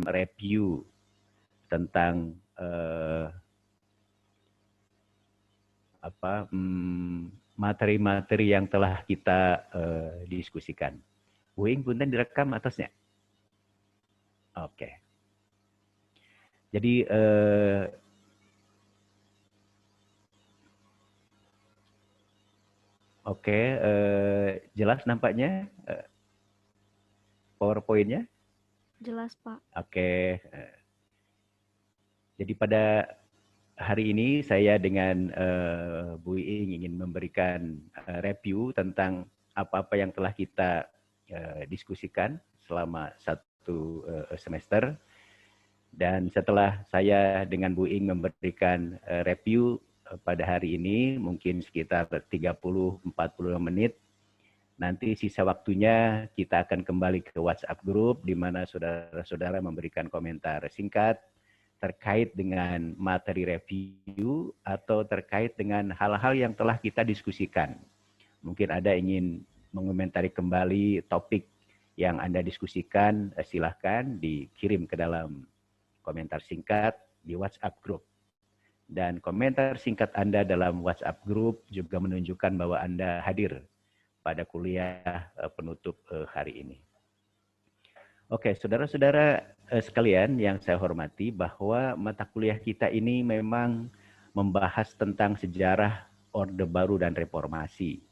review tentang materi-materi yang telah kita diskusikan. Bu Ing, punten direkam atasnya. Oke. Jadi jelas nampaknya PowerPoint-nya? Jelas, Pak. Oke. Jadi pada hari ini saya dengan Bu Ing ingin memberikan review tentang apa-apa yang telah kita diskusikan selama satu semester. Dan setelah saya dengan Bu Ing memberikan review pada hari ini, mungkin sekitar 30-40 menit, nanti sisa waktunya kita akan kembali ke WhatsApp group, di mana saudara-saudara memberikan komentar singkat terkait dengan materi review atau terkait dengan hal-hal yang telah kita diskusikan. Mungkin ada ingin mengomentari kembali topik yang Anda diskusikan, silahkan dikirim ke dalam komentar singkat di WhatsApp group. Dan komentar singkat Anda dalam WhatsApp group juga menunjukkan bahwa Anda hadir pada kuliah penutup hari ini. Oke, saudara-saudara sekalian yang saya hormati, bahwa mata kuliah kita ini memang membahas tentang sejarah Orde Baru dan Reformasi.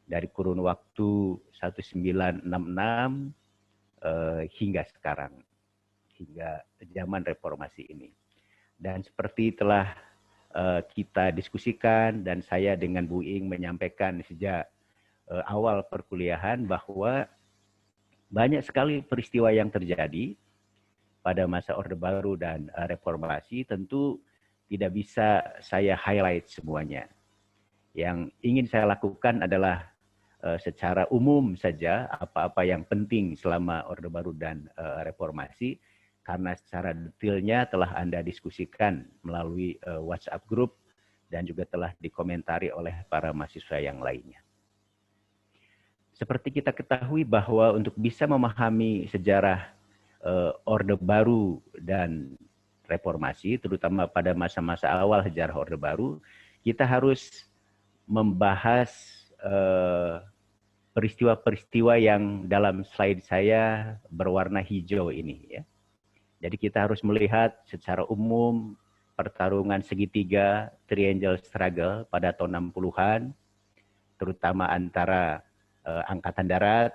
Dari kurun waktu 1966 hingga sekarang, hingga zaman reformasi ini. Dan seperti telah kita diskusikan dan saya dengan Bu Ing menyampaikan sejak awal perkuliahan bahwa banyak sekali peristiwa yang terjadi pada masa Orde Baru dan reformasi, tentu tidak bisa saya highlight semuanya. Yang ingin saya lakukan adalah secara umum saja apa-apa yang penting selama Orde Baru dan reformasi, karena secara detailnya telah Anda diskusikan melalui WhatsApp group dan juga telah dikomentari oleh para mahasiswa yang lainnya. Seperti kita ketahui bahwa untuk bisa memahami sejarah Orde Baru dan reformasi, terutama pada masa-masa awal sejarah Orde Baru, kita harus membahas peristiwa-peristiwa yang dalam slide saya berwarna hijau ini, ya. Jadi kita harus melihat secara umum pertarungan segitiga triangle struggle pada tahun 60-an, terutama antara Angkatan Darat,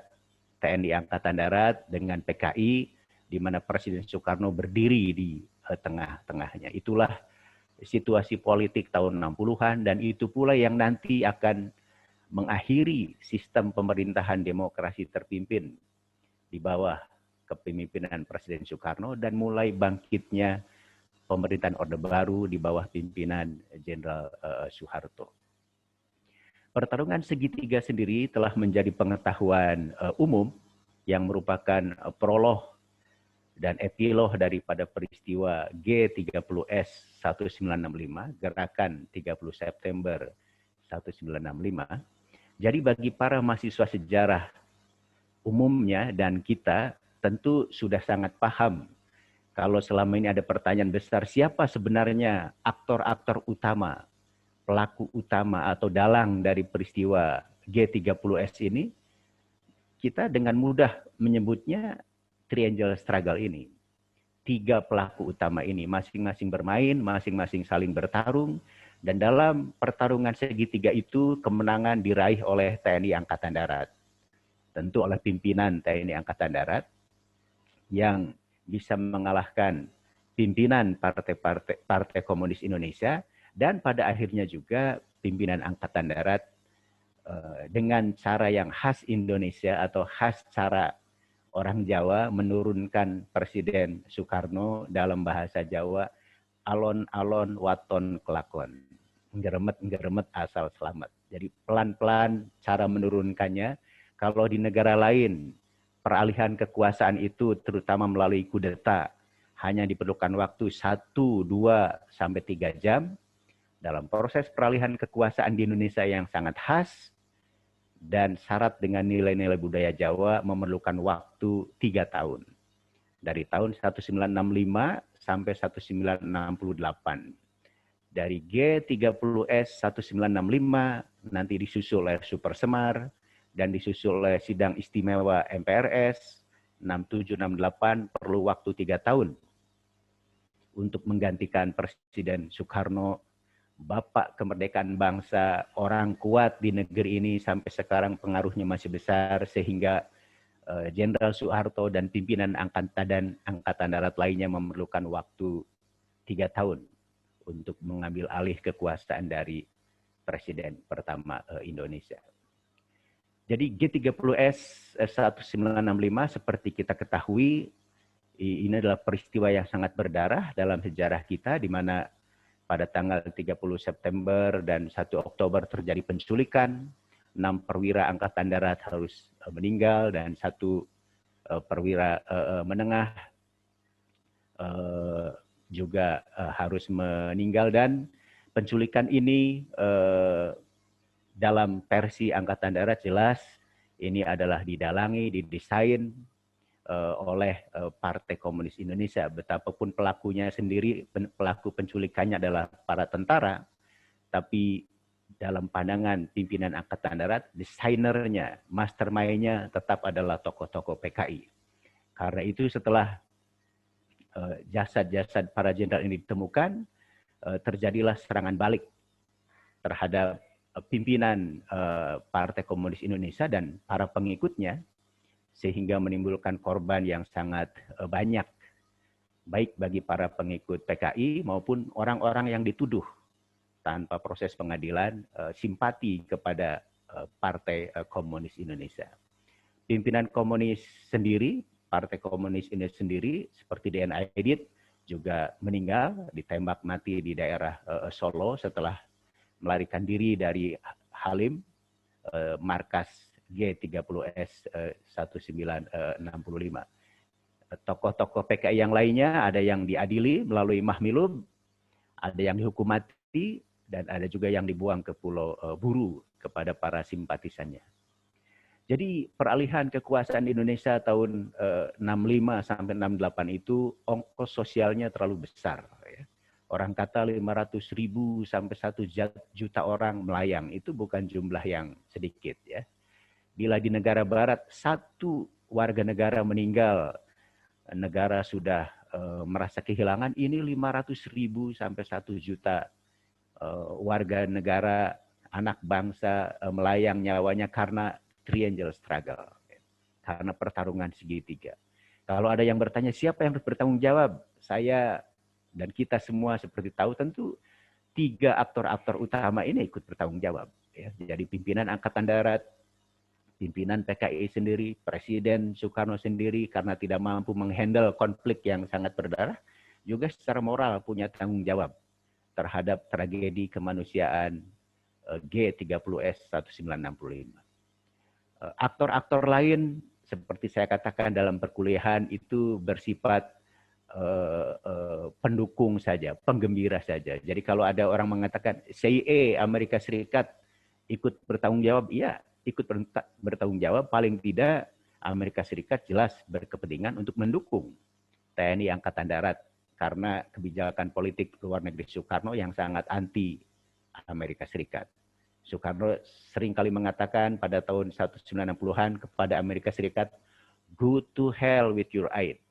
TNI Angkatan Darat dengan PKI, di mana Presiden Soekarno berdiri di tengah-tengahnya. Itulah situasi politik tahun 60-an, dan itu pula yang nanti akan mengakhiri sistem pemerintahan demokrasi terpimpin di bawah kepemimpinan Presiden Soekarno dan mulai bangkitnya pemerintahan Orde Baru di bawah pimpinan Jenderal Soeharto. Pertarungan segitiga sendiri telah menjadi pengetahuan umum yang merupakan prolog dan epilog daripada peristiwa G30S 1965, Gerakan 30 September 1965. Jadi bagi para mahasiswa sejarah umumnya dan kita, tentu sudah sangat paham kalau selama ini ada pertanyaan besar, siapa sebenarnya aktor-aktor utama, pelaku utama atau dalang dari peristiwa G30S ini, kita dengan mudah menyebutnya triangle struggle ini. Tiga pelaku utama ini masing-masing bermain, masing-masing saling bertarung, dan dalam pertarungan segitiga itu kemenangan diraih oleh TNI Angkatan Darat. Tentu oleh pimpinan TNI Angkatan Darat yang bisa mengalahkan pimpinan Partai Komunis Indonesia, dan pada akhirnya juga pimpinan Angkatan Darat dengan cara yang khas Indonesia atau khas cara orang Jawa menurunkan Presiden Soekarno dalam bahasa Jawa, alon-alon waton kelakon, ngeremet-ngeremet asal selamat. Jadi pelan-pelan cara menurunkannya. Kalau di negara lain peralihan kekuasaan itu terutama melalui kudeta hanya diperlukan waktu 1, 2, sampai 3 jam. Dalam proses peralihan kekuasaan di Indonesia yang sangat khas dan syarat dengan nilai-nilai budaya Jawa memerlukan waktu 3 tahun. dari tahun 1965 sampai 1968. Dari G30S 1965 nanti disusul oleh Super Semar dan disusul oleh Sidang Istimewa MPRS 6768 perlu waktu 3 tahun untuk menggantikan Presiden Soekarno, Bapak kemerdekaan bangsa, orang kuat di negeri ini sampai sekarang pengaruhnya masih besar sehingga Jenderal Soeharto dan pimpinan Angkatan Darat lainnya memerlukan waktu 3 tahun untuk mengambil alih kekuasaan dari Presiden pertama Indonesia. Jadi G30S 1965 seperti kita ketahui, ini adalah peristiwa yang sangat berdarah dalam sejarah kita, di mana pada tanggal 30 September dan 1 Oktober terjadi penculikan, 6 perwira Angkatan Darat harus meninggal, dan 1 perwira menengah juga harus meninggal. Dan penculikan ini dalam versi Angkatan Darat jelas ini adalah didalangi, didesain oleh Partai Komunis Indonesia. Betapapun pelakunya sendiri, pelaku penculikannya adalah para tentara, tapi dalam pandangan pimpinan Angkatan Darat, desainernya, mastermind-nya tetap adalah tokoh-tokoh PKI. Karena itu setelah jasad-jasad para jenderal ini ditemukan, terjadilah serangan balik terhadap pimpinan Partai Komunis Indonesia dan para pengikutnya, sehingga menimbulkan korban yang sangat banyak, baik bagi para pengikut PKI maupun orang-orang yang dituduh tanpa proses pengadilan simpati kepada Partai Komunis Indonesia. Pimpinan komunis sendiri, Partai Komunis Indonesia sendiri, seperti DN Aidit, juga meninggal, ditembak mati di daerah Solo setelah melarikan diri dari Halim, markas G30S 1965. Tokoh-tokoh PKI yang lainnya ada yang diadili melalui Mahmilub, ada yang dihukum mati, dan ada juga yang dibuang ke Pulau Buru kepada para simpatisannya. Jadi peralihan kekuasaan Indonesia tahun 65 sampai 68 itu ongkos sosialnya terlalu besar. Ya. Orang kata 500.000 sampai 1 juta orang melayang, itu bukan jumlah yang sedikit. Ya. Bila di negara barat 1 warga negara meninggal, negara sudah merasa kehilangan, ini 500.000 sampai 1 juta warga negara, anak bangsa melayang nyawanya karena triangle struggle, karena pertarungan segitiga. Kalau ada yang bertanya siapa yang harus bertanggung jawab, saya dan kita semua seperti tahu tentu 3 aktor-aktor utama ini ikut bertanggung jawab. Ya. Jadi pimpinan Angkatan Darat, pimpinan PKI sendiri, Presiden Soekarno sendiri karena tidak mampu menghandle konflik yang sangat berdarah, juga secara moral punya tanggung jawab terhadap tragedi kemanusiaan G30S 1965. Aktor-aktor lain seperti saya katakan dalam perkuliahan itu bersifat pendukung saja, penggembira saja. Jadi kalau ada orang mengatakan CIA Amerika Serikat ikut bertanggung jawab, iya ikut bertanggung jawab, paling tidak Amerika Serikat jelas berkepentingan untuk mendukung TNI Angkatan Darat karena kebijakan politik luar negeri Soekarno yang sangat anti Amerika Serikat. Soekarno sering kali mengatakan pada tahun 1960-an kepada Amerika Serikat, go to hell with your aid.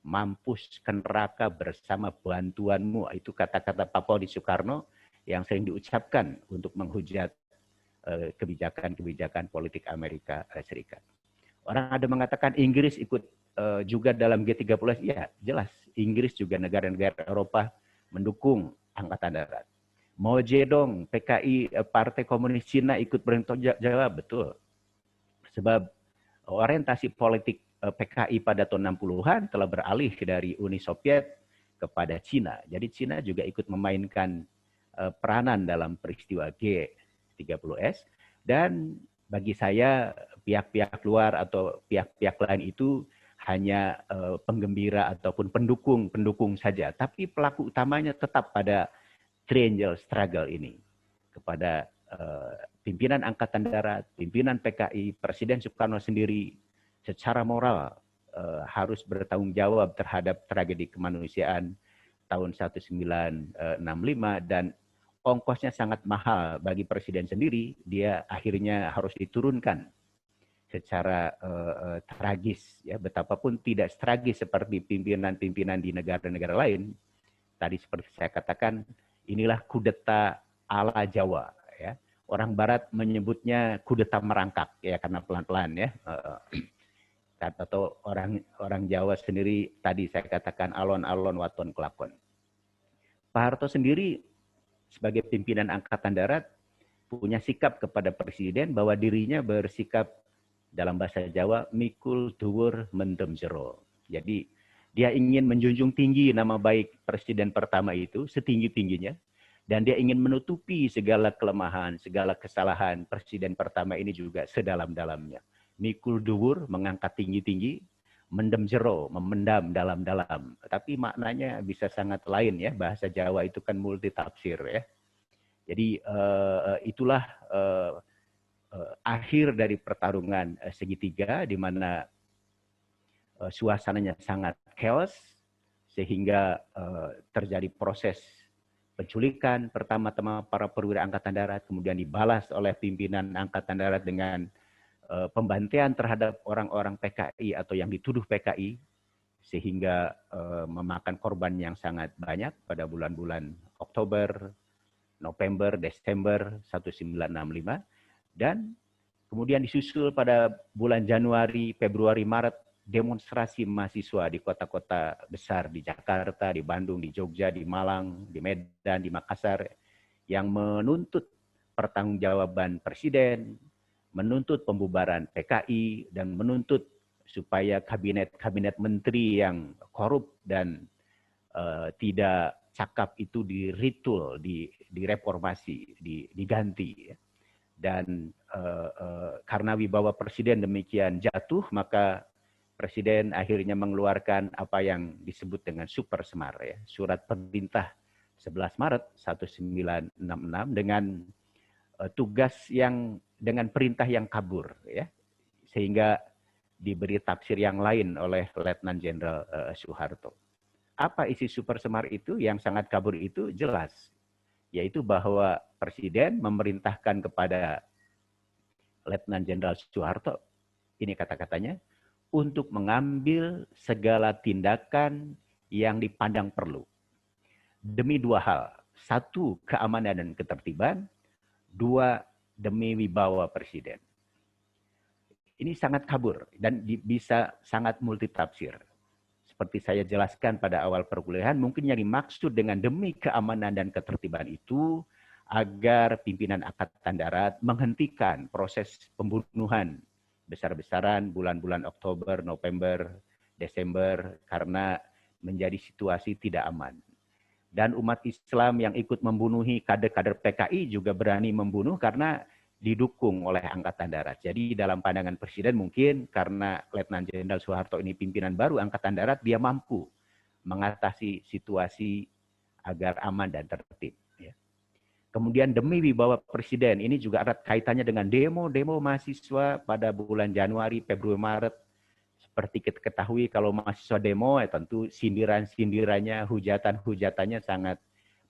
Mampus ke neraka bersama bantuanmu. Itu kata-kata Pak Pauli Soekarno yang sering diucapkan untuk menghujat kebijakan-kebijakan politik Amerika Serikat. Orang ada mengatakan Inggris ikut juga dalam G30S. Ya, jelas. Inggris juga negara-negara Eropa mendukung Angkatan Darat. Mao Zedong, PKI, Partai Komunis Cina ikut bertanggung jawab, betul. Sebab orientasi politik PKI pada tahun 60-an telah beralih dari Uni Soviet kepada Cina. Jadi Cina juga ikut memainkan peranan dalam peristiwa G30S. Dan bagi saya pihak-pihak luar atau pihak-pihak lain itu hanya penggembira ataupun pendukung saja. Tapi pelaku utamanya tetap pada triangle struggle ini kepada pimpinan Angkatan Darat, pimpinan PKI, Presiden Soekarno sendiri secara moral harus bertanggung jawab terhadap tragedi kemanusiaan tahun 1965 dan ongkosnya sangat mahal bagi presiden sendiri, dia akhirnya harus diturunkan secara tragis, ya, betapapun tidak tragis seperti pimpinan-pimpinan di negara-negara lain. Tadi seperti saya katakan, inilah kudeta ala Jawa, ya. Orang Barat menyebutnya kudeta merangkak, ya, karena pelan-pelan, ya. Atau orang Jawa sendiri tadi saya katakan alon-alon waton kelakon. Pak Harto sendiri sebagai pimpinan Angkatan Darat punya sikap kepada presiden bahwa dirinya bersikap dalam bahasa Jawa mikul dhuwur mendem jero. Jadi dia ingin menjunjung tinggi nama baik presiden pertama itu setinggi-tingginya, dan dia ingin menutupi segala kelemahan, segala kesalahan presiden pertama ini juga sedalam-dalamnya. Mikul dhuwur, mengangkat tinggi-tinggi, mendem jero, memendam dalam-dalam. Tapi maknanya bisa sangat lain, ya. Bahasa Jawa itu kan multi tafsir, ya. Jadi itulah akhir dari pertarungan segitiga, di mana suasananya sangat chaos, sehingga terjadi proses penculikan pertama-tama para perwira Angkatan Darat, kemudian dibalas oleh pimpinan Angkatan Darat dengan pembantaian terhadap orang-orang PKI atau yang dituduh PKI, sehingga memakan korban yang sangat banyak pada bulan-bulan Oktober, November, Desember 1965, dan kemudian disusul pada bulan Januari, Februari, Maret demonstrasi mahasiswa di kota-kota besar, di Jakarta, di Bandung, di Jogja, di Malang, di Medan, di Makassar, yang menuntut pertanggungjawaban presiden, menuntut pembubaran PKI, dan menuntut supaya kabinet menteri yang korup dan tidak cakap itu diritul, direformasi, diganti. Dan karena wibawa presiden demikian jatuh, maka presiden akhirnya mengeluarkan apa yang disebut dengan Super Semar, ya, surat perintah 11 Maret 1966 dengan tugas yang dengan perintah yang kabur, ya, sehingga diberi tafsir yang lain oleh Letnan Jenderal Soeharto. Apa isi Super Semar itu yang sangat kabur itu? Jelas, yaitu bahwa presiden memerintahkan kepada Letnan Jenderal Soeharto, ini kata-katanya, untuk mengambil segala tindakan yang dipandang perlu demi dua hal: satu, keamanan dan ketertiban; dua, demi wibawa presiden. Ini sangat kabur dan bisa sangat multitafsir. Seperti saya jelaskan pada awal perkuliahan, mungkin yang dimaksud dengan demi keamanan dan ketertiban itu agar pimpinan Angkatan Darat menghentikan proses pembunuhan besar-besaran bulan-bulan Oktober, November, Desember, karena menjadi situasi tidak aman. Dan umat Islam yang ikut membunuhi kader-kader PKI juga berani membunuh karena didukung oleh Angkatan Darat. Jadi dalam pandangan presiden mungkin karena Letnan Jenderal Soeharto ini pimpinan baru Angkatan Darat, dia mampu mengatasi situasi agar aman dan tertib. Ya. Kemudian demi wibawa presiden, ini juga erat kaitannya dengan demo-demo mahasiswa pada bulan Januari, Februari, Maret. Seperti kita ketahui kalau mahasiswa demo, ya tentu sindiran-sindirannya, hujatan-hujatannya sangat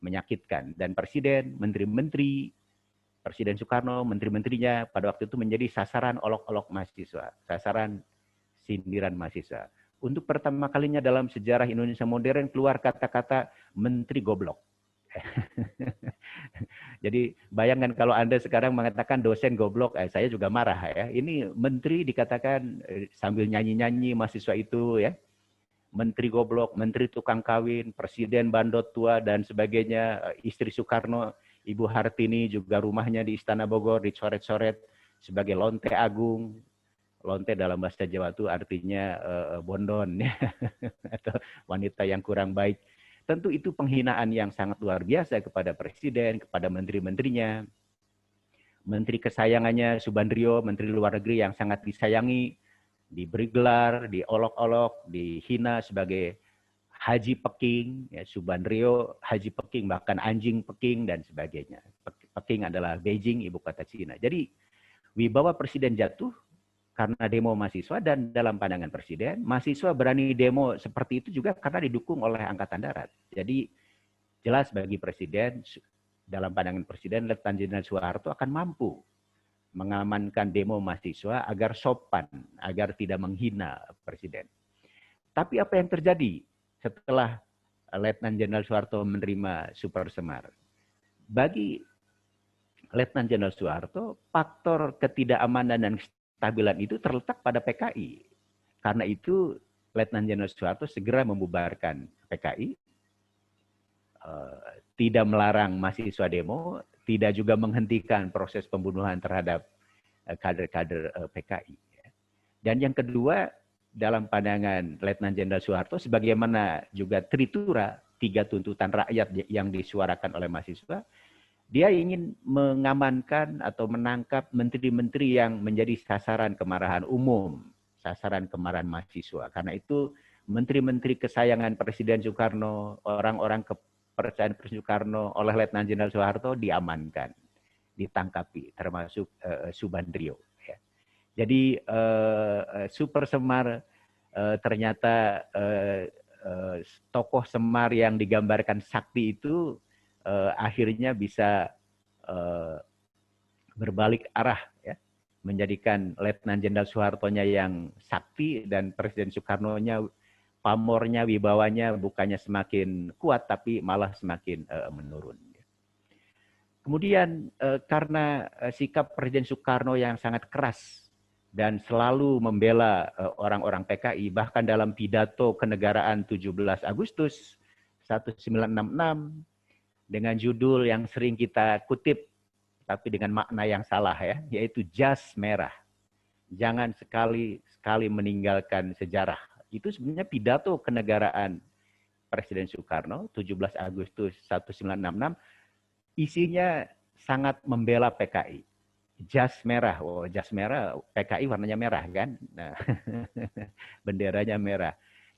menyakitkan. Dan presiden, menteri-menteri, Presiden Soekarno, menteri-menterinya pada waktu itu menjadi sasaran olok-olok mahasiswa, sasaran sindiran mahasiswa. Untuk pertama kalinya dalam sejarah Indonesia modern keluar kata-kata menteri goblok. Jadi bayangkan kalau Anda sekarang mengatakan dosen goblok, saya juga marah, ya. Ini menteri dikatakan sambil nyanyi-nyanyi mahasiswa itu, ya. Menteri goblok, menteri tukang kawin, presiden bandot tua dan sebagainya. Istri Soekarno, Ibu Hartini, juga rumahnya di Istana Bogor dicoret-coret sebagai lonte agung. Lonte dalam bahasa Jawa itu artinya bondon, ya. Atau wanita yang kurang baik. Tentu itu penghinaan yang sangat luar biasa kepada presiden, kepada menteri-menterinya. Menteri kesayangannya Subandrio, menteri luar negeri yang sangat disayangi, diberi gelar, diolok-olok, dihina sebagai Haji Peking, ya, Subandrio, Haji Peking, bahkan anjing Peking, dan sebagainya. Peking adalah Beijing, ibu kota Cina. Jadi, wibawa presiden jatuh, karena demo mahasiswa, dan dalam pandangan Presiden, mahasiswa berani demo seperti itu juga karena didukung oleh Angkatan Darat. Jadi jelas bagi Presiden, dalam pandangan Presiden, Letnan Jenderal Soeharto akan mampu mengamankan demo mahasiswa agar sopan, agar tidak menghina Presiden. Tapi apa yang terjadi setelah Letnan Jenderal Soeharto menerima Super Semar? Bagi Letnan Jenderal Soeharto, faktor ketidakamanan dan kestabilan itu terletak pada PKI. Karena itu, Letnan Jenderal Soeharto segera membubarkan PKI, tidak melarang mahasiswa demo, tidak juga menghentikan proses pembunuhan terhadap kader-kader PKI. Dan yang kedua, dalam pandangan Letnan Jenderal Soeharto, sebagaimana juga tritura 3 tuntutan rakyat yang disuarakan oleh mahasiswa, dia ingin mengamankan atau menangkap menteri-menteri yang menjadi sasaran kemarahan umum, sasaran kemarahan mahasiswa. Karena itu, menteri-menteri kesayangan Presiden Soekarno, orang-orang kepercayaan Presiden Soekarno oleh Letnan Jenderal Soeharto diamankan, ditangkapi, termasuk Subandrio. Ya. Jadi Super Semar ternyata tokoh Semar yang digambarkan sakti itu akhirnya bisa berbalik arah, ya, menjadikan Letnan Jenderal Soeharto-nya yang sakti dan Presiden Soekarno-nya pamornya, wibawanya bukannya semakin kuat, tapi malah semakin menurun. Kemudian karena sikap Presiden Soekarno yang sangat keras dan selalu membela orang-orang PKI, bahkan dalam pidato kenegaraan 17 Agustus 1966 dengan judul yang sering kita kutip, tapi dengan makna yang salah, ya, yaitu jas merah. Jangan sekali-sekali meninggalkan sejarah. Itu sebenarnya pidato kenegaraan Presiden Soekarno 17 Agustus 1966. Isinya sangat membela PKI. Jas merah, oh jas merah, PKI warnanya merah kan? Nah, benderanya merah.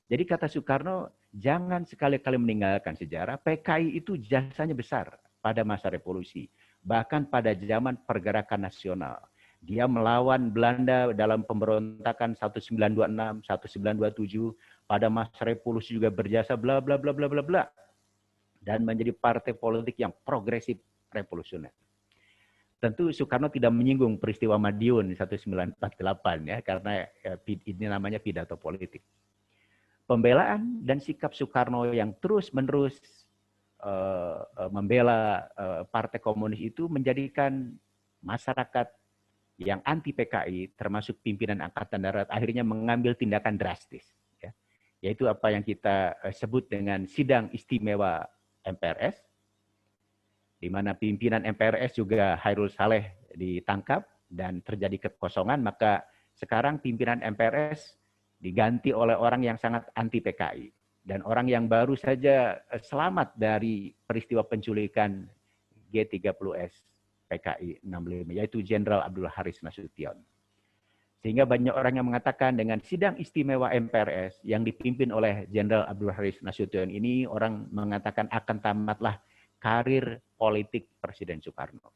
Jadi kata Soekarno, jangan sekali-kali meninggalkan sejarah. PKI itu jasanya besar pada masa revolusi, bahkan pada zaman pergerakan nasional. Dia melawan Belanda dalam pemberontakan 1926, 1927, pada masa revolusi juga berjasa bla bla bla bla bla bla. Dan menjadi partai politik yang progresif revolusioner. Tentu Soekarno tidak menyinggung peristiwa Madiun 1948 ya, karena ini namanya pidato politik. Pembelaan dan sikap Soekarno yang terus-menerus membela partai komunis itu menjadikan masyarakat yang anti PKI, termasuk pimpinan Angkatan Darat, akhirnya mengambil tindakan drastis. Ya. Yaitu apa yang kita sebut dengan sidang istimewa MPRS, di mana pimpinan MPRS juga Hairul Saleh ditangkap dan terjadi kekosongan, maka sekarang pimpinan MPRS diganti oleh orang yang sangat anti PKI. Dan orang yang baru saja selamat dari peristiwa penculikan G30S PKI 65, yaitu Jenderal Abdul Haris Nasution. Sehingga banyak orang yang mengatakan dengan sidang istimewa MPRS yang dipimpin oleh Jenderal Abdul Haris Nasution ini, orang mengatakan akan tamatlah karir politik Presiden Soekarno.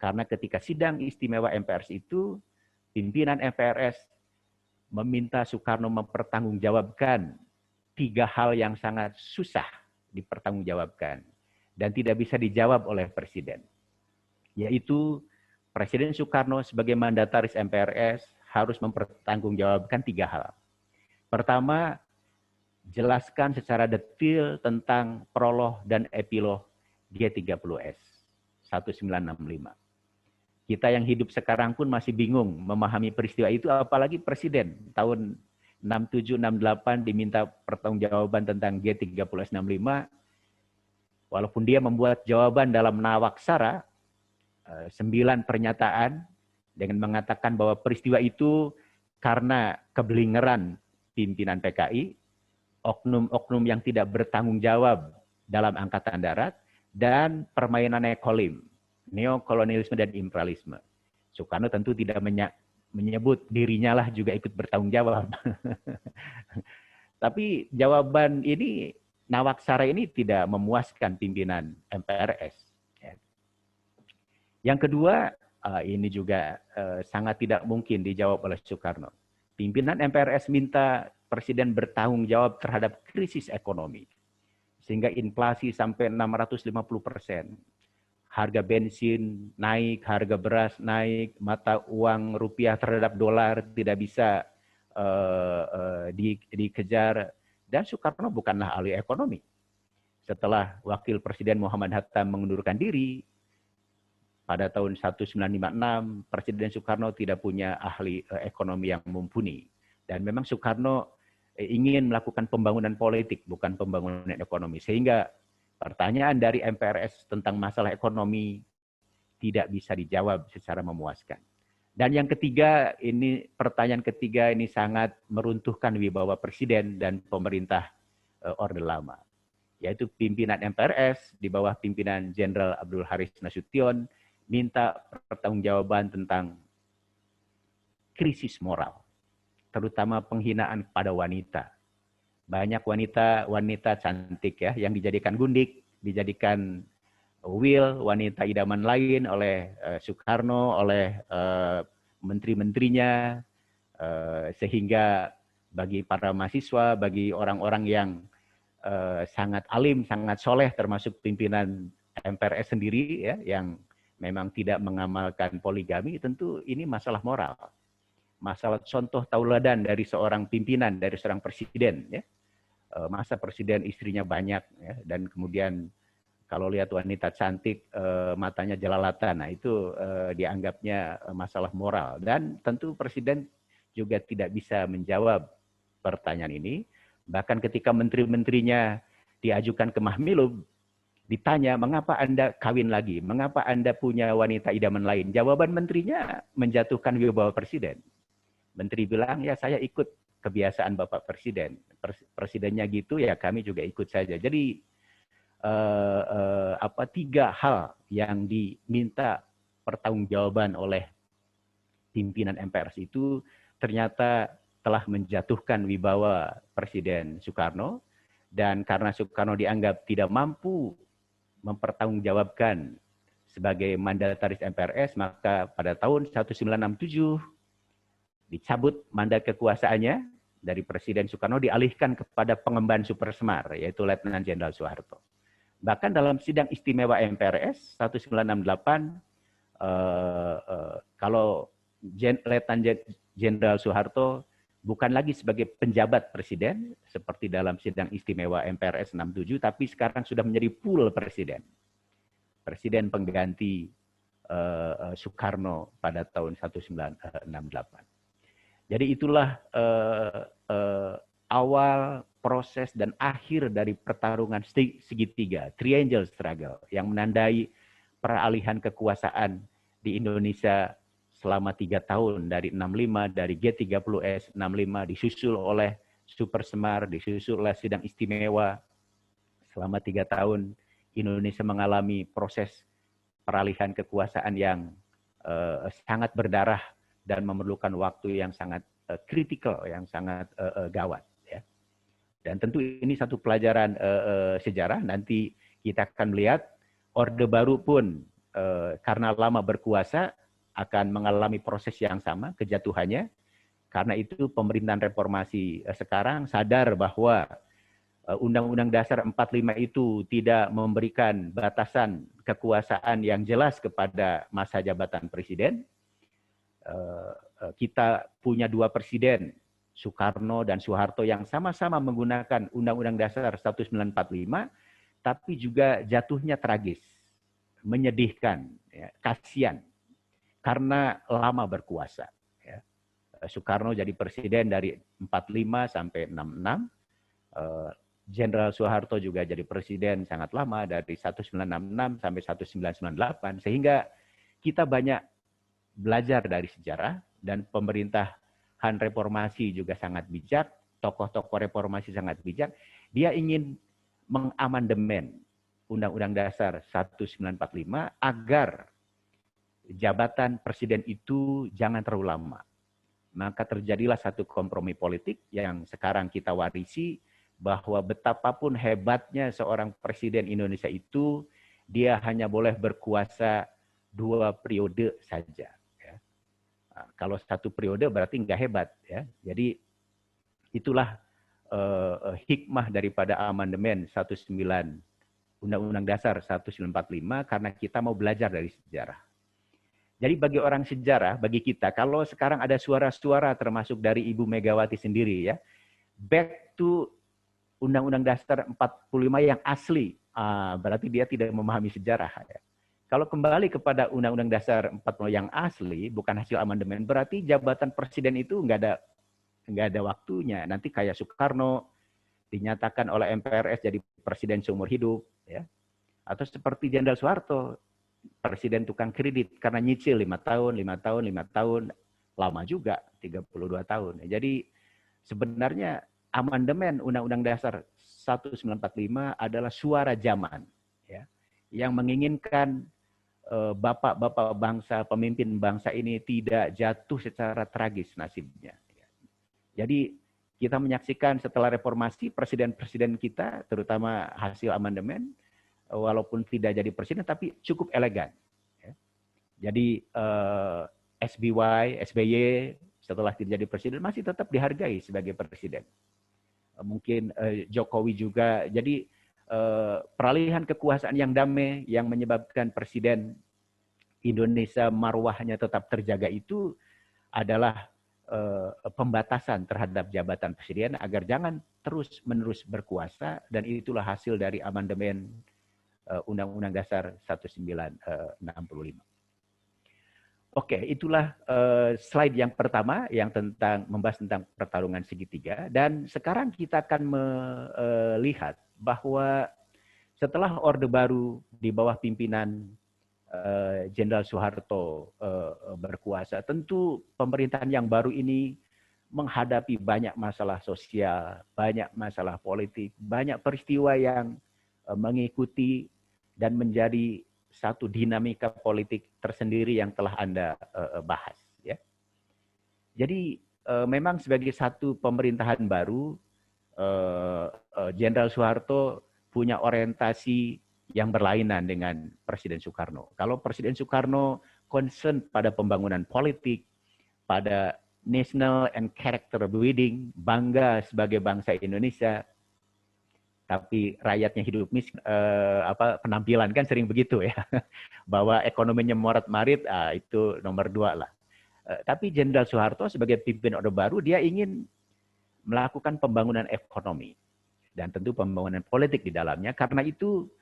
Karena ketika sidang istimewa MPRS itu, pimpinan MPRS meminta Soekarno mempertanggungjawabkan 3 hal yang sangat susah dipertanggungjawabkan dan tidak bisa dijawab oleh Presiden. Yaitu Presiden Soekarno sebagai mandataris MPRS harus mempertanggungjawabkan 3 hal. Pertama, jelaskan secara detail tentang prolog dan epilog G30S 1965. Kita yang hidup sekarang pun masih bingung memahami peristiwa itu, apalagi Presiden tahun 67-68 diminta pertanggungjawaban tentang G30S 65. Walaupun dia membuat jawaban dalam nawaksara, 9 pernyataan dengan mengatakan bahwa peristiwa itu karena kebelingeran pimpinan PKI, oknum-oknum yang tidak bertanggung jawab dalam Angkatan Darat, dan permainan nekolim, neokolonialisme dan imperialisme. Soekarno tentu tidak menyebut dirinya lah juga ikut bertanggung jawab. Tapi jawaban ini, nawaksara ini tidak memuaskan pimpinan MPRS. Yang kedua, ini juga sangat tidak mungkin dijawab oleh Soekarno. Pimpinan MPRS minta Presiden bertanggung jawab terhadap krisis ekonomi. Sehingga inflasi sampai 650%. Harga bensin naik, harga beras naik, mata uang rupiah terhadap dolar tidak bisa dikejar. Dan Soekarno bukanlah ahli ekonomi. Setelah Wakil Presiden Muhammad Hatta mengundurkan diri, pada tahun 1956, Presiden Soekarno tidak punya ahli ekonomi yang mumpuni. Dan memang Soekarno ingin melakukan pembangunan politik, bukan pembangunan ekonomi. Sehingga pertanyaan dari MPRS tentang masalah ekonomi tidak bisa dijawab secara memuaskan. Dan yang ketiga, ini pertanyaan ketiga ini sangat meruntuhkan wibawa Presiden dan pemerintah Orde Lama. Yaitu pimpinan MPRS di bawah pimpinan Jenderal Abdul Haris Nasution minta pertanggungjawaban tentang krisis moral, terutama penghinaan pada wanita. Banyak wanita cantik ya yang dijadikan gundik, dijadikan wanita idaman lain oleh Soekarno, oleh menteri-menterinya, sehingga bagi para mahasiswa, bagi orang-orang yang sangat alim, sangat soleh, termasuk pimpinan MPRS sendiri ya, yang memang tidak mengamalkan poligami, tentu ini masalah moral. Masalah contoh tauladan dari seorang pimpinan, dari seorang presiden. Ya. Masa presiden istrinya banyak, ya, dan kemudian kalau lihat wanita cantik, matanya jelalatan, nah itu dianggapnya masalah moral. Dan tentu presiden juga tidak bisa menjawab pertanyaan ini. Bahkan ketika menteri-menterinya diajukan ke Mahmilub, ditanya, mengapa Anda kawin lagi? Mengapa Anda punya wanita idaman lain? Jawaban menterinya menjatuhkan wibawa Presiden. Menteri bilang, ya saya ikut kebiasaan Bapak Presiden. Presidennya gitu, ya kami juga ikut saja. Jadi, tiga hal yang diminta pertanggungjawaban oleh pimpinan MPRS itu ternyata telah menjatuhkan wibawa Presiden Soekarno. Dan karena Soekarno dianggap tidak mampu mempertanggungjawabkan sebagai mandataris MPRS, maka pada tahun 1967 dicabut mandat kekuasaannya dari Presiden Soekarno, dialihkan kepada pengemban Supersemar, yaitu Letnan Jenderal Soeharto. Bahkan dalam sidang istimewa MPRS 1968, kalau Letnan Jenderal Soeharto bukan lagi sebagai penjabat presiden, seperti dalam sidang istimewa MPRS 67, tapi sekarang sudah menjadi full presiden. Presiden pengganti Soekarno pada tahun 1968. Jadi itulah awal, proses, dan akhir dari pertarungan segitiga, triangle struggle, yang menandai peralihan kekuasaan di Indonesia selama 3 tahun, dari 65, dari G30S 65, disusul oleh Supersemar, disusul oleh sidang istimewa. Selama 3 tahun, Indonesia mengalami proses peralihan kekuasaan yang sangat berdarah dan memerlukan waktu yang sangat kritikal, yang sangat gawat. Ya. Dan tentu ini satu pelajaran sejarah, nanti kita akan melihat Orde Baru pun karena lama berkuasa, akan mengalami proses yang sama, kejatuhannya. Karena itu pemerintahan reformasi sekarang sadar bahwa Undang-Undang Dasar 45 itu tidak memberikan batasan kekuasaan yang jelas kepada masa jabatan presiden. Kita punya 2 presiden, Soekarno dan Soeharto, yang sama-sama menggunakan Undang-Undang Dasar 1945, tapi juga jatuhnya tragis, menyedihkan, ya, kasihan. Karena lama berkuasa. Ya. Soekarno jadi presiden dari 45 sampai 66. Jenderal Soeharto juga jadi presiden sangat lama, dari 1966 sampai 1998. Sehingga kita banyak belajar dari sejarah, dan pemerintahan reformasi juga sangat bijak, tokoh-tokoh reformasi sangat bijak. Dia ingin mengamandemen Undang-Undang Dasar 1945 agar jabatan presiden itu jangan terlalu lama. Maka terjadilah satu kompromi politik yang sekarang kita warisi, bahwa betapapun hebatnya seorang presiden Indonesia itu, dia hanya boleh berkuasa 2 periode saja. Ya. Nah, kalau 1 periode berarti nggak hebat. Ya. Jadi itulah hikmah daripada amandemen 19 Undang-Undang Dasar 1945 karena kita mau belajar dari sejarah. Jadi bagi orang sejarah, bagi kita, kalau sekarang ada suara-suara termasuk dari Ibu Megawati sendiri ya, back to Undang-Undang Dasar 45 yang asli, berarti dia tidak memahami sejarah. Ya. Kalau kembali kepada Undang-Undang Dasar 45 yang asli, bukan hasil amandemen, berarti jabatan presiden itu nggak ada waktunya. Nanti kayak Soekarno dinyatakan oleh MPRS jadi presiden seumur hidup, ya. Atau seperti Jenderal Soeharto, presiden tukang kredit karena nyicil 5 tahun, 5 tahun, 5 tahun, lama juga 32 tahun. Jadi sebenarnya amandemen Undang-Undang Dasar 1945 adalah suara zaman, ya, yang menginginkan bapak-bapak bangsa, pemimpin bangsa ini tidak jatuh secara tragis nasibnya. Jadi kita menyaksikan setelah reformasi presiden-presiden kita, terutama hasil amandemen, walaupun tidak jadi presiden tapi cukup elegan. Jadi SBY setelah tidak jadi presiden masih tetap dihargai sebagai presiden. Mungkin Jokowi juga. Jadi peralihan kekuasaan yang damai yang menyebabkan presiden Indonesia marwahnya tetap terjaga itu adalah pembatasan terhadap jabatan presiden agar jangan terus-menerus berkuasa, dan itulah hasil dari amandemen Undang-Undang Dasar 1945. Oke, itulah slide yang pertama yang membahas tentang pertarungan segitiga, dan sekarang kita akan melihat bahwa setelah Orde Baru di bawah pimpinan Jenderal Soeharto berkuasa, tentu pemerintahan yang baru ini menghadapi banyak masalah sosial, banyak masalah politik, banyak peristiwa yang mengikuti dan menjadi satu dinamika politik tersendiri yang telah Anda bahas. Ya. Jadi memang sebagai satu pemerintahan baru, Jenderal Soeharto punya orientasi yang berlainan dengan Presiden Soekarno. Kalau Presiden Soekarno concern pada pembangunan politik, pada national and character building, bangga sebagai bangsa Indonesia, tapi rakyatnya hidup miskin, penampilan kan sering begitu ya, bahwa ekonominya morat-marit, itu nomor 2 lah. Tapi Jenderal Soeharto sebagai pimpinan Orde Baru, dia ingin melakukan pembangunan ekonomi dan tentu pembangunan politik di dalamnya. Karena itu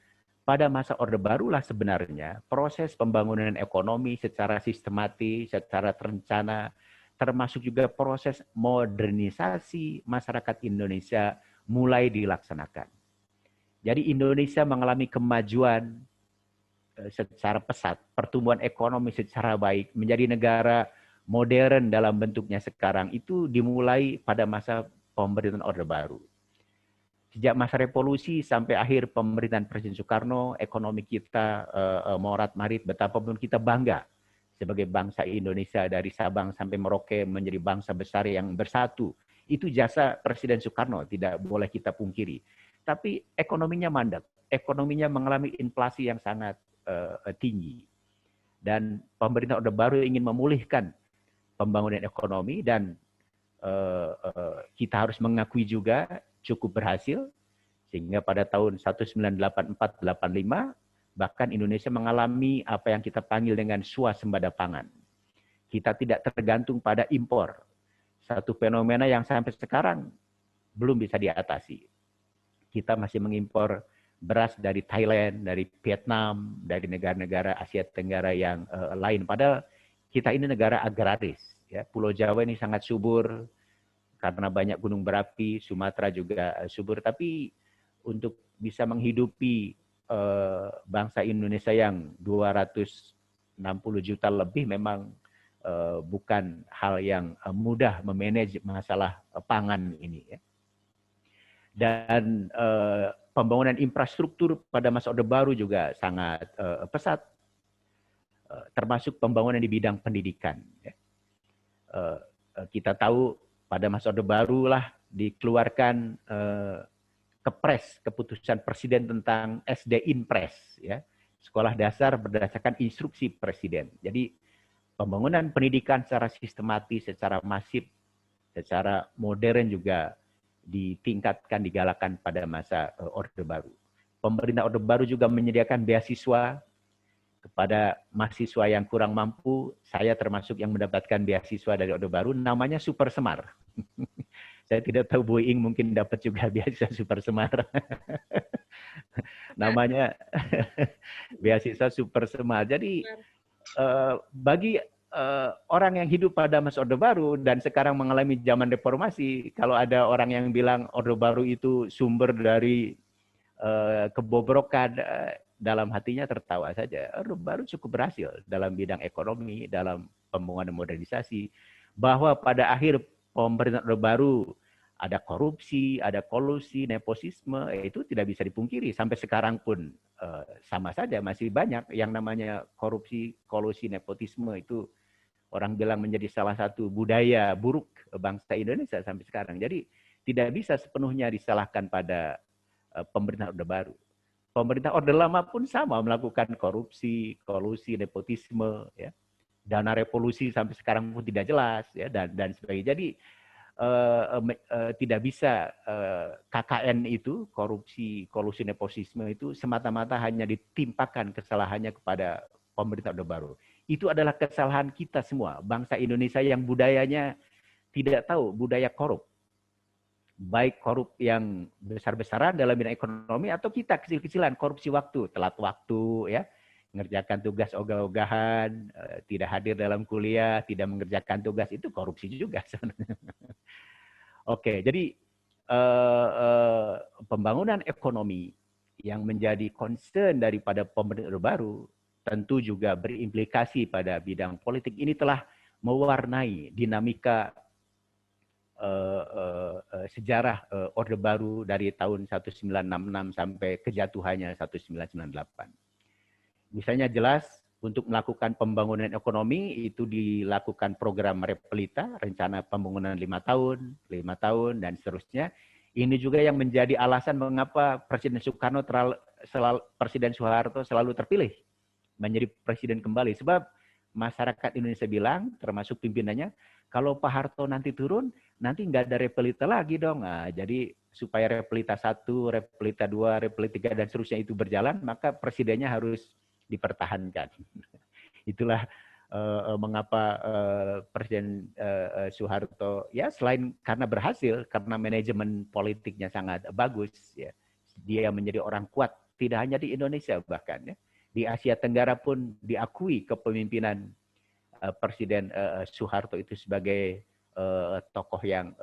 pada masa Orde Baru lah sebenarnya proses pembangunan ekonomi secara sistematis, secara terencana, termasuk juga proses modernisasi masyarakat Indonesia mulai dilaksanakan. Jadi Indonesia mengalami kemajuan secara pesat, pertumbuhan ekonomi secara baik, menjadi negara modern dalam bentuknya sekarang itu dimulai pada masa pemerintahan Orde Baru. Sejak masa revolusi sampai akhir pemerintahan Presiden Soekarno, ekonomi kita morat-marit, betapapun kita bangga sebagai bangsa Indonesia dari Sabang sampai Merauke menjadi bangsa besar yang bersatu. Itu jasa Presiden Soekarno, tidak boleh kita pungkiri. Tapi ekonominya mandek, ekonominya mengalami inflasi yang sangat tinggi. Dan pemerintah Orde Baru ingin memulihkan pembangunan ekonomi, dan kita harus mengakui juga cukup berhasil, sehingga pada tahun 1984-85 bahkan Indonesia mengalami apa yang kita panggil dengan swasembada pangan. Kita tidak tergantung pada impor. Satu fenomena yang sampai sekarang belum bisa diatasi. Kita masih mengimpor beras dari Thailand, dari Vietnam, dari negara-negara Asia Tenggara yang lain. Padahal kita ini negara agraris. Ya. Pulau Jawa ini sangat subur, karena banyak gunung berapi, Sumatera juga subur, tapi untuk bisa menghidupi bangsa Indonesia yang 260 juta lebih memang bukan hal yang mudah memanage masalah pangan ini. Ya. Dan pembangunan infrastruktur pada masa Orde Baru juga sangat pesat, termasuk pembangunan di bidang pendidikan. Ya. Kita tahu pada masa Orde Baru lah dikeluarkan kepres, keputusan presiden tentang SD Inpres, ya, sekolah dasar berdasarkan instruksi presiden. Jadi pembangunan pendidikan secara sistematis, secara masif, secara modern juga ditingkatkan, digalakan pada masa Orde Baru. Pemerintah Orde Baru juga menyediakan beasiswa kepada mahasiswa yang kurang mampu. Saya termasuk yang mendapatkan beasiswa dari Orde Baru, namanya Super Semar. Saya tidak tahu Bu Ing mungkin dapat juga beasiswa Super Semar. Namanya beasiswa Super Semar. Jadi bagi orang yang hidup pada masa Orde Baru dan sekarang mengalami zaman reformasi, kalau ada orang yang bilang Orde Baru itu sumber dari kebobrokan, dalam hatinya tertawa saja. Orde Baru cukup berhasil dalam bidang ekonomi, dalam pembangunan modernisasi, bahwa pada akhir pemerintahan Orde Baru ada korupsi, ada kolusi, nepotisme, itu tidak bisa dipungkiri. Sampai sekarang pun sama saja, masih banyak yang namanya korupsi, kolusi, nepotisme itu orang bilang menjadi salah satu budaya buruk bangsa Indonesia sampai sekarang. Jadi tidak bisa sepenuhnya disalahkan pada pemerintah Orde Baru. Pemerintah Orde Lama pun sama melakukan korupsi, kolusi, nepotisme, ya. Dana revolusi sampai sekarang pun tidak jelas, ya, dan sebagainya. Jadi tidak bisa KKN itu, korupsi, kolusi, nepotisme itu semata-mata hanya ditimpakan kesalahannya kepada pemerintah Orde Baru. Itu adalah kesalahan kita semua, bangsa Indonesia yang budayanya tidak tahu budaya korup. Baik korup yang besar-besaran dalam bidang ekonomi atau kita kecil-kecilan, korupsi waktu, telat waktu, ya, mengerjakan tugas ogah-ogahan, tidak hadir dalam kuliah, tidak mengerjakan tugas, itu korupsi juga sebenarnya. Oke, jadi pembangunan ekonomi yang menjadi concern daripada pemerintah baru tentu juga berimplikasi pada bidang politik. Ini telah mewarnai dinamika sejarah Orde Baru dari tahun 1966 sampai kejatuhannya 1998. Misalnya jelas, untuk melakukan pembangunan ekonomi itu dilakukan program Repelita, rencana pembangunan 5 tahun, dan seterusnya. Ini juga yang menjadi alasan mengapa Presiden Soeharto selalu terpilih menjadi presiden kembali. Sebab masyarakat Indonesia bilang, termasuk pimpinannya, kalau Pak Harto nanti turun, nanti nggak ada Repelita lagi dong. Nah, jadi supaya Repelita 1, Repelita 2, Repelita 3, dan seterusnya itu berjalan, maka presidennya harus dipertahankan. Itulah mengapa Presiden Soeharto, ya selain karena berhasil, karena manajemen politiknya sangat bagus, ya, dia menjadi orang kuat, tidak hanya di Indonesia bahkan, ya, di Asia Tenggara pun diakui kepemimpinan Presiden Soeharto itu sebagai tokoh yang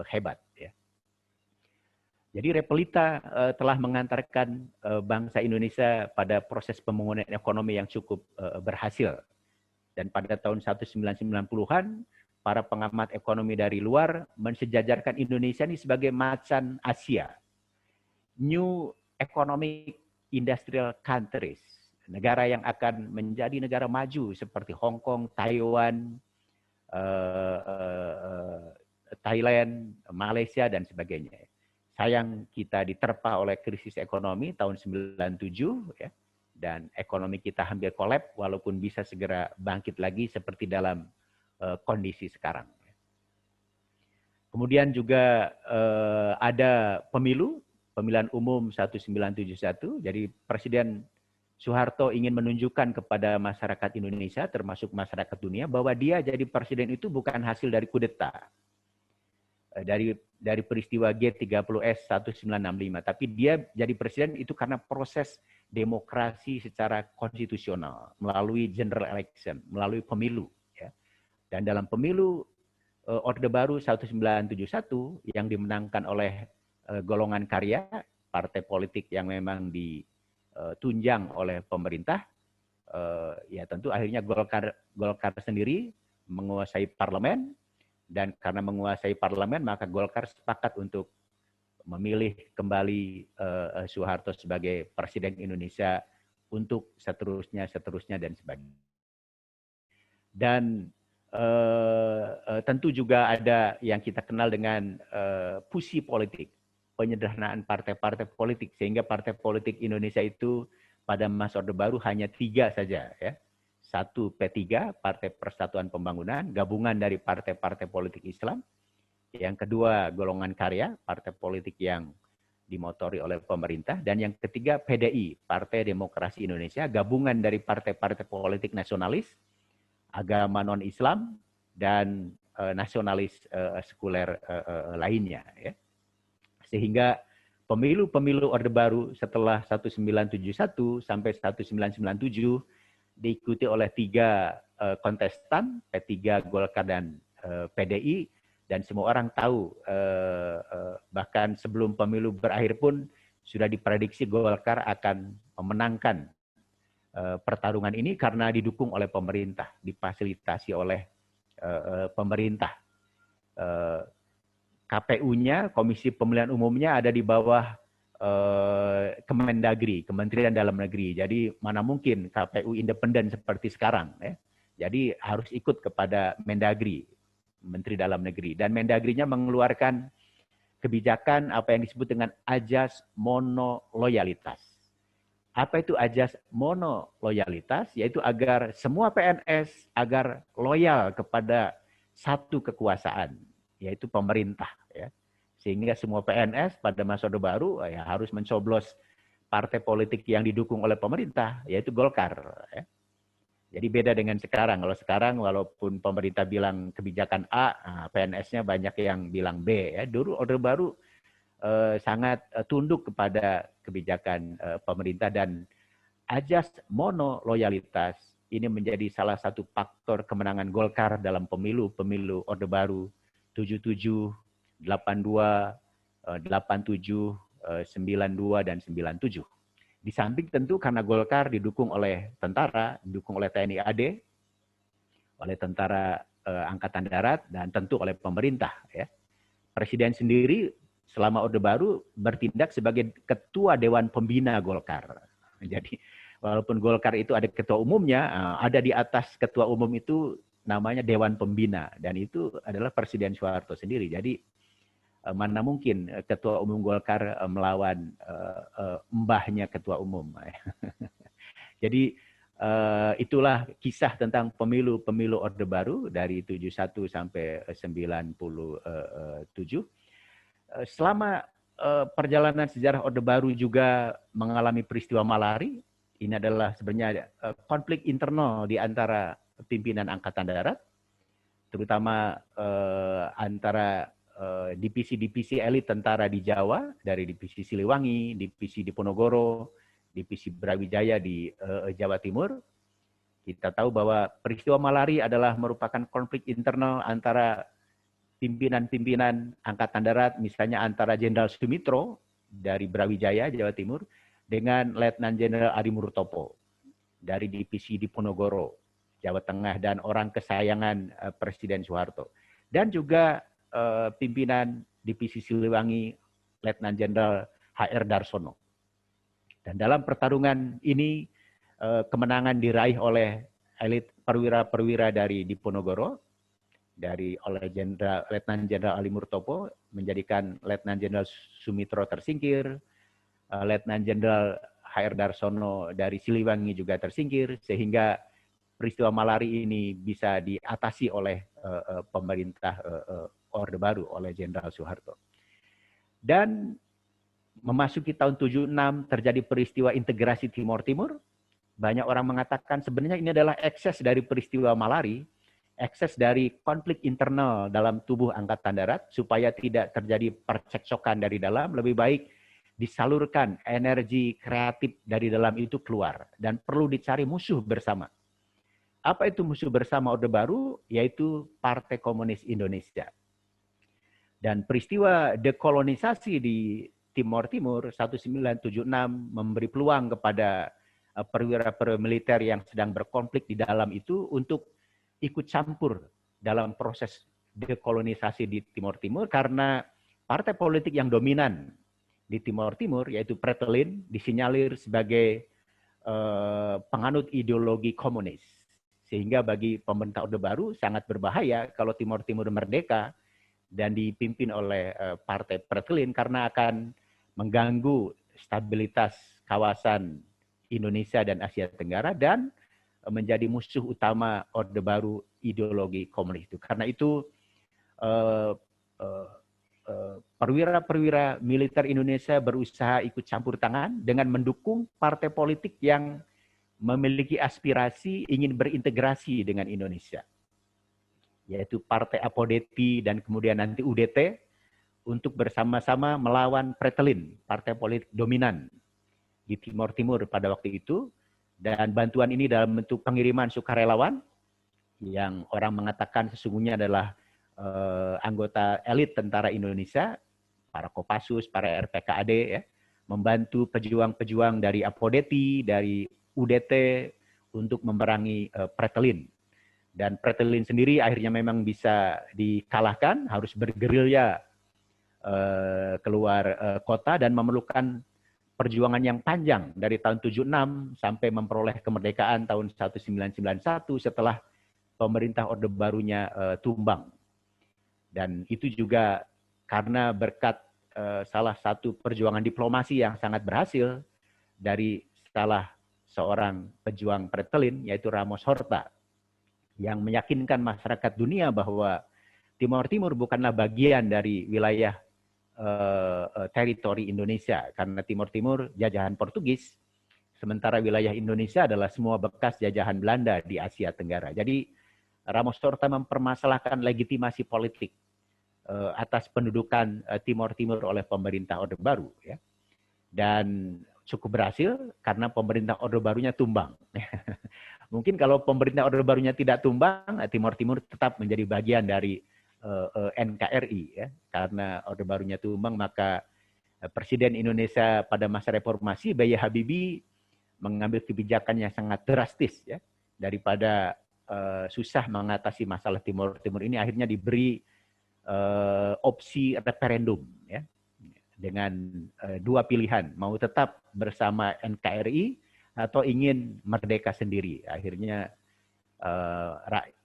hebat, ya. Jadi Repelita telah mengantarkan bangsa Indonesia pada proses pembangunan ekonomi yang cukup berhasil. Dan pada tahun 1990-an, para pengamat ekonomi dari luar mensejajarkan Indonesia ini sebagai macan Asia. New Economic Industrial Countries. Negara yang akan menjadi negara maju seperti Hong Kong, Taiwan, Thailand, Malaysia, dan sebagainya. Sayang kita diterpa oleh krisis ekonomi tahun 97, ya, dan ekonomi kita hampir kolaps walaupun bisa segera bangkit lagi seperti dalam kondisi sekarang. Kemudian juga ada pemilihan umum 1971. Jadi Presiden Soeharto ingin menunjukkan kepada masyarakat Indonesia, termasuk masyarakat dunia, bahwa dia jadi presiden itu bukan hasil dari kudeta, dari peristiwa G30S 1965, tapi dia jadi presiden itu karena proses demokrasi secara konstitusional melalui general election, melalui pemilu, ya. Dan dalam pemilu Orde Baru 1971 yang dimenangkan oleh golongan karya, partai politik yang memang ditunjang oleh pemerintah, ya tentu akhirnya Golkar sendiri menguasai parlemen. Dan karena menguasai parlemen, maka Golkar sepakat untuk memilih kembali Soeharto sebagai Presiden Indonesia untuk seterusnya, dan sebagainya. Dan tentu juga ada yang kita kenal dengan fusi politik, penyederhanaan partai-partai politik, sehingga partai politik Indonesia itu pada masa Orde Baru hanya 3 saja, ya. Satu P3, Partai Persatuan Pembangunan, gabungan dari partai-partai politik Islam. Yang kedua Golongan Karya, partai politik yang dimotori oleh pemerintah. Dan yang ketiga PDI, Partai Demokrasi Indonesia, gabungan dari partai-partai politik nasionalis, agama non-Islam, dan nasionalis sekuler lainnya. Ya. Sehingga pemilu-pemilu Orde Baru setelah 1971 sampai 1997 diikuti oleh 3 kontestan, P3, Golkar, dan PDI. Dan semua orang tahu, bahkan sebelum pemilu berakhir pun sudah diprediksi Golkar akan memenangkan pertarungan ini karena didukung oleh pemerintah, difasilitasi oleh pemerintah. KPU-nya, Komisi Pemilihan Umumnya, ada di bawah Kemendagri, Kementerian Dalam Negeri. Jadi mana mungkin KPU independen seperti sekarang, ya. Jadi harus ikut kepada Mendagri, Menteri Dalam Negeri. Dan Mendagrinya mengeluarkan kebijakan apa yang disebut dengan ajas monoloyalitas. Apa itu ajas monoloyalitas? Yaitu agar semua PNS agar loyal kepada satu kekuasaan, yaitu pemerintah. Ya. Sehingga semua PNS pada masa Orde Baru ya, harus mencoblos partai politik yang didukung oleh pemerintah, yaitu Golkar. Ya. Jadi beda dengan sekarang. Kalau sekarang walaupun pemerintah bilang kebijakan A, PNS-nya banyak yang bilang B. Ya. Dulu Orde Baru sangat tunduk kepada kebijakan pemerintah, dan ajas monoloyalitas ini menjadi salah satu faktor kemenangan Golkar dalam pemilu Orde Baru 77, 82, 87, 92, dan 97. Di samping tentu karena Golkar didukung oleh tentara, didukung oleh TNI AD, oleh tentara Angkatan Darat, dan tentu oleh pemerintah. Ya. Presiden sendiri selama Orde Baru bertindak sebagai Ketua Dewan Pembina Golkar. Jadi walaupun Golkar itu ada ketua umumnya, ada di atas ketua umum itu namanya Dewan Pembina. Dan itu adalah Presiden Soeharto sendiri. Jadi mana mungkin ketua umum Golkar melawan mbahnya ketua umum. Jadi itulah kisah tentang pemilu Orde Baru dari 71 sampai 97. Selama perjalanan sejarah Orde Baru juga mengalami peristiwa Malari. Ini adalah sebenarnya konflik internal di antara pimpinan Angkatan Darat, terutama antara divisi-divisi elit tentara di Jawa, dari divisi Siliwangi, divisi Diponegoro, divisi Brawijaya di Jawa Timur. Kita tahu bahwa peristiwa Malari adalah merupakan konflik internal antara pimpinan-pimpinan Angkatan Darat, misalnya antara Jenderal Sumitro dari Brawijaya, Jawa Timur, dengan Letnan Jenderal Ari Murtopo dari divisi Diponegoro, Jawa Tengah, dan orang kesayangan Presiden Soeharto. Dan juga pimpinan divisi Siliwangi, Letnan Jenderal HR Darsono. Dan dalam pertarungan ini kemenangan diraih oleh elit perwira-perwira dari Diponegoro, oleh Letnan Jenderal Ali Murtopo, menjadikan Letnan Jenderal Sumitro tersingkir, Letnan Jenderal HR Darsono dari Siliwangi juga tersingkir, sehingga peristiwa Malari ini bisa diatasi oleh pemerintah Orde Baru, oleh Jenderal Soeharto. Dan memasuki tahun 76 terjadi peristiwa integrasi Timor Timur. Banyak orang mengatakan sebenarnya ini adalah ekses dari peristiwa Malari, ekses dari konflik internal dalam tubuh Angkatan Darat, supaya tidak terjadi percekcokan dari dalam, lebih baik disalurkan energi kreatif dari dalam itu keluar, dan perlu dicari musuh bersama. Apa itu musuh bersama Orde Baru? Yaitu Partai Komunis Indonesia. Dan peristiwa dekolonisasi di Timor Timur 1976 memberi peluang kepada perwira-perwira militer yang sedang berkonflik di dalam itu untuk ikut campur dalam proses dekolonisasi di Timor Timur, karena partai politik yang dominan di Timor Timur, yaitu Fretilin, disinyalir sebagai penganut ideologi komunis. Sehingga bagi pemerintah Orde Baru sangat berbahaya kalau Timor Timur merdeka dan dipimpin oleh partai Fretilin, karena akan mengganggu stabilitas kawasan Indonesia dan Asia Tenggara dan menjadi musuh utama Orde Baru ideologi komunis itu. Karena itu perwira-perwira militer Indonesia berusaha ikut campur tangan dengan mendukung partai politik yang memiliki aspirasi ingin berintegrasi dengan Indonesia, yaitu Partai Apodeti dan kemudian nanti UDT, untuk bersama-sama melawan Pretelin, partai politik dominan di Timor Timur pada waktu itu. Dan bantuan ini dalam bentuk pengiriman sukarelawan yang orang mengatakan sesungguhnya adalah anggota elit tentara Indonesia, para Kopassus, para RPKAD, ya, membantu pejuang-pejuang dari Apodeti, dari UDT untuk memerangi Pretelin. Dan Pretelin sendiri akhirnya memang bisa dikalahkan, harus bergerilya keluar kota dan memerlukan perjuangan yang panjang dari tahun 76 sampai memperoleh kemerdekaan tahun 1991 setelah pemerintah Orde Barunya tumbang. Dan itu juga karena berkat salah satu perjuangan diplomasi yang sangat berhasil dari salah seorang pejuang Pretelin, yaitu Ramos Horta, yang meyakinkan masyarakat dunia bahwa Timor Timur bukanlah bagian dari wilayah teritori Indonesia, karena Timor Timur jajahan Portugis, sementara wilayah Indonesia adalah semua bekas jajahan Belanda di Asia Tenggara. Jadi Ramos Horta mempermasalahkan legitimasi politik atas pendudukan Timor Timur oleh pemerintah Orde Baru, ya. Dan cukup berhasil karena pemerintah Orde Barunya tumbang. Mungkin kalau pemerintah Orde Barunya tidak tumbang, Timor Timur tetap menjadi bagian dari NKRI, ya. Karena Orde Barunya tumbang, maka Presiden Indonesia pada masa reformasi B.J. Habibie mengambil kebijakan yang sangat drastis, ya. Daripada susah mengatasi masalah Timor Timur ini, akhirnya diberi opsi referendum, ya, dengan dua pilihan, mau tetap bersama NKRI atau ingin merdeka sendiri. Akhirnya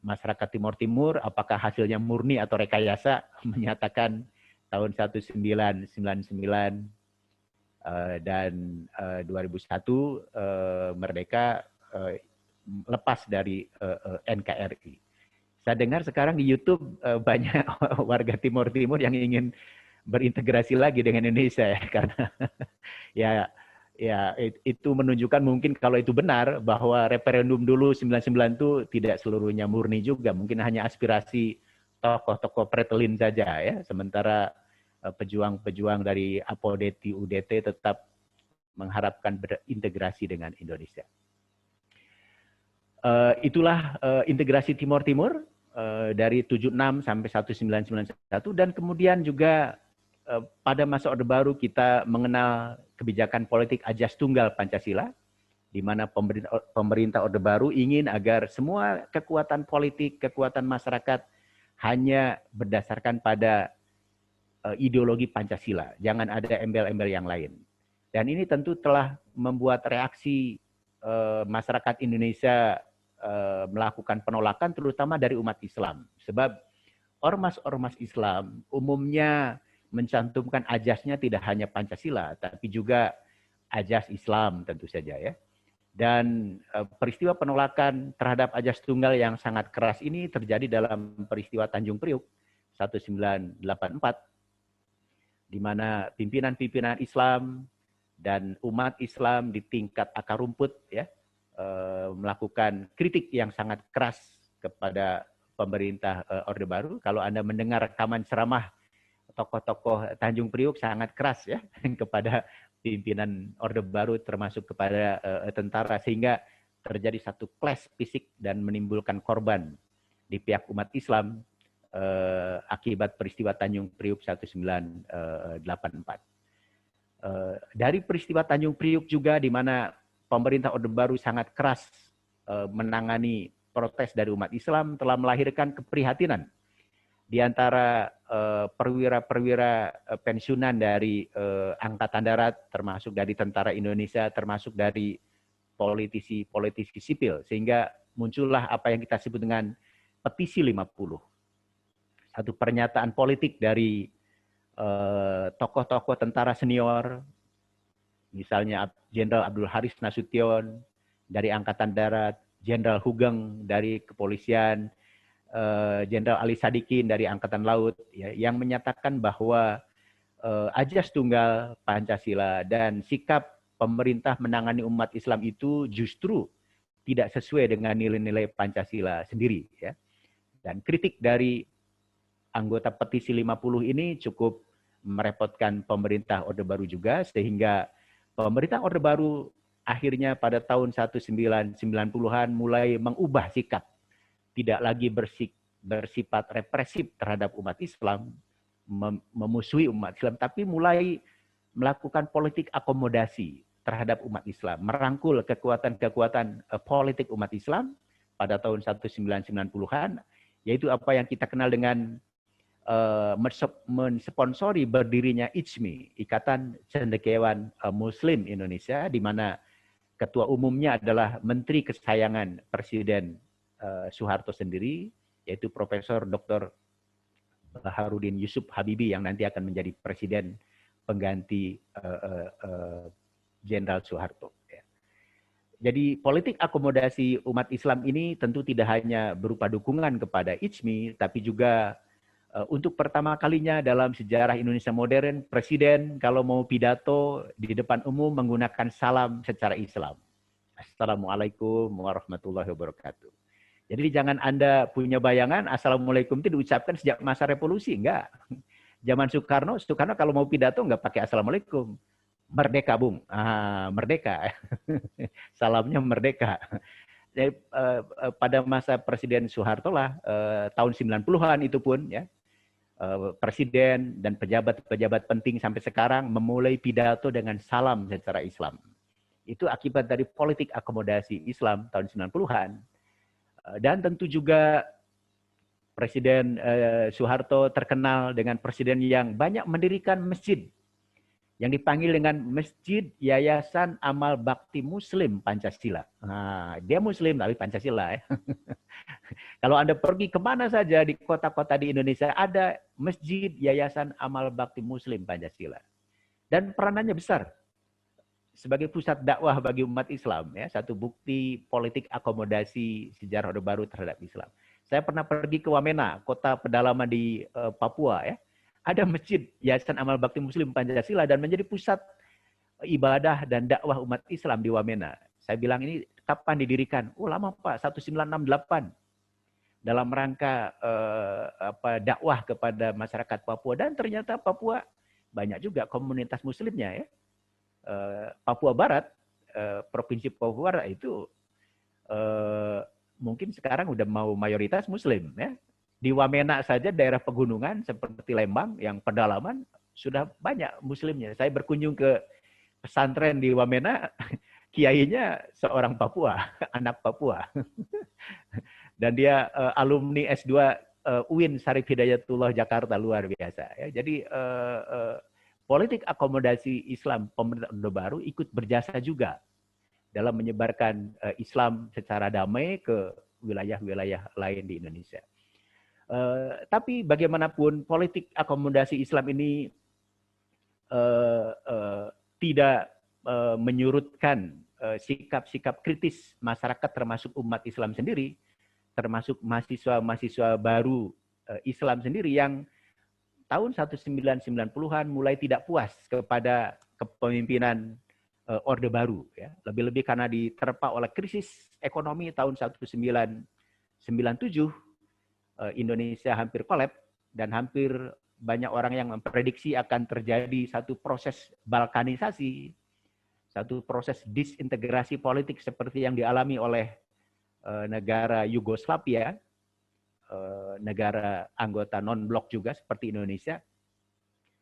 masyarakat Timor Timur, apakah hasilnya murni atau rekayasa, menyatakan tahun 1999 dan 2001 merdeka, lepas dari NKRI. Saya dengar sekarang di YouTube banyak warga Timor Timur yang ingin berintegrasi lagi dengan Indonesia, ya, karena ya itu menunjukkan mungkin kalau itu benar bahwa referendum dulu 99 itu tidak seluruhnya murni juga, mungkin hanya aspirasi tokoh-tokoh Pretelin saja, ya, sementara pejuang-pejuang dari Apodeti UDT tetap mengharapkan berintegrasi dengan Indonesia. Itulah integrasi Timor Timur dari 76 sampai 1991, dan kemudian juga pada masa Orde Baru kita mengenal kebijakan politik Ajas Tunggal Pancasila, di mana pemerintah Orde Baru ingin agar semua kekuatan politik, kekuatan masyarakat hanya berdasarkan pada ideologi Pancasila, jangan ada embel-embel yang lain. Dan ini tentu telah membuat reaksi masyarakat Indonesia melakukan penolakan, terutama dari umat Islam. Sebab ormas-ormas Islam umumnya mencantumkan ajasnya tidak hanya Pancasila, tapi juga ajas Islam tentu saja, ya. Dan peristiwa penolakan terhadap ajas tunggal yang sangat keras ini terjadi dalam peristiwa Tanjung Priuk 1984, di mana pimpinan-pimpinan Islam dan umat Islam di tingkat akar rumput, ya, melakukan kritik yang sangat keras kepada pemerintah Orde Baru. Kalau Anda mendengar rekaman ceramah tokoh-tokoh Tanjung Priuk, sangat keras, ya, kepada pimpinan Orde Baru termasuk kepada tentara, sehingga terjadi satu clash fisik dan menimbulkan korban di pihak umat Islam akibat peristiwa Tanjung Priuk 1984. Dari peristiwa Tanjung Priuk juga, di mana pemerintah Orde Baru sangat keras menangani protes dari umat Islam, telah melahirkan keprihatinan di antara perwira-perwira pensiunan dari Angkatan Darat, termasuk dari Tentara Indonesia, termasuk dari politisi-politisi sipil, sehingga muncullah apa yang kita sebut dengan Petisi 50. Satu pernyataan politik dari tokoh-tokoh tentara senior, Misalnya Jenderal Abdul Haris Nasution dari Angkatan Darat, Jenderal Hugeng dari Kepolisian, Jenderal Ali Sadikin dari Angkatan Laut, ya, yang menyatakan bahwa ajas tunggal Pancasila dan sikap pemerintah menangani umat Islam itu justru tidak sesuai dengan nilai-nilai Pancasila sendiri, ya. Dan kritik dari anggota petisi 50 ini cukup merepotkan pemerintah Orde Baru juga, sehingga pemerintah Orde Baru akhirnya pada tahun 1990-an mulai mengubah sikap, tidak lagi bersifat represif terhadap umat Islam, memusuhi umat Islam, tapi mulai melakukan politik akomodasi terhadap umat Islam, merangkul kekuatan-kekuatan politik umat Islam pada tahun 1990-an, yaitu apa yang kita kenal dengan mensponsori berdirinya ICMI, Ikatan Cendekiawan Muslim Indonesia, di mana ketua umumnya adalah menteri kesayangan Presiden Soeharto sendiri, yaitu Profesor Dr. Harudin Yusuf Habibie yang nanti akan menjadi presiden pengganti Jenderal Soeharto. Jadi politik akomodasi umat Islam ini tentu tidak hanya berupa dukungan kepada ICMI, tapi juga untuk pertama kalinya dalam sejarah Indonesia modern, presiden kalau mau pidato di depan umum menggunakan salam secara Islam. Assalamualaikum warahmatullahi wabarakatuh. Jadi jangan Anda punya bayangan Assalamualaikum itu diucapkan sejak masa revolusi, enggak. Zaman Soekarno kalau mau pidato enggak pakai Assalamualaikum. Merdeka, Bung. Merdeka. Salamnya merdeka. Jadi, pada masa Presiden Soeharto lah, tahun 90-an itu pun, ya, presiden dan pejabat-pejabat penting sampai sekarang memulai pidato dengan salam secara Islam. Itu akibat dari politik akomodasi Islam tahun 90-an. Dan tentu juga Presiden Soeharto terkenal dengan presiden yang banyak mendirikan masjid yang dipanggil dengan Masjid Yayasan Amal Bakti Muslim Pancasila. Nah, dia Muslim tapi Pancasila, ya. Kalau Anda pergi kemana saja di kota-kota di Indonesia, ada Masjid Yayasan Amal Bakti Muslim Pancasila. Dan peranannya besar sebagai pusat dakwah bagi umat Islam, ya, satu bukti politik akomodasi sejarah Orde Baru terhadap Islam. Saya pernah pergi ke Wamena, kota pedalaman di Papua, ya. Ada Masjid Yayasan Amal Bakti Muslim Pancasila dan menjadi pusat ibadah dan dakwah umat Islam di Wamena. Saya bilang, ini kapan didirikan? Oh, lama Pak, 1968. Dalam rangka dakwah kepada masyarakat Papua, dan ternyata Papua banyak juga komunitas muslimnya, ya. Papua Barat, provinsi Papua Barat itu mungkin sekarang udah mau mayoritas muslim, ya. Di Wamena saja daerah pegunungan seperti Lembang yang pedalaman sudah banyak muslimnya. Saya berkunjung ke pesantren di Wamena, kiainya seorang Papua, anak Papua. Dan dia alumni S2 UIN Syarif Hidayatullah Jakarta, luar biasa, ya. Jadi politik akomodasi Islam pemerintah Orde Baru ikut berjasa juga dalam menyebarkan Islam secara damai ke wilayah-wilayah lain di Indonesia. Tapi bagaimanapun politik akomodasi Islam ini tidak menyurutkan sikap-sikap kritis masyarakat termasuk umat Islam sendiri, termasuk mahasiswa-mahasiswa baru Islam sendiri yang tahun 1990-an mulai tidak puas kepada kepemimpinan Orde Baru, ya. Lebih-lebih karena diterpa oleh krisis ekonomi tahun 1997, Indonesia hampir kolaps dan hampir banyak orang yang memprediksi akan terjadi satu proses balkanisasi, satu proses disintegrasi politik seperti yang dialami oleh negara Yugoslavia, negara anggota non-blok juga seperti Indonesia.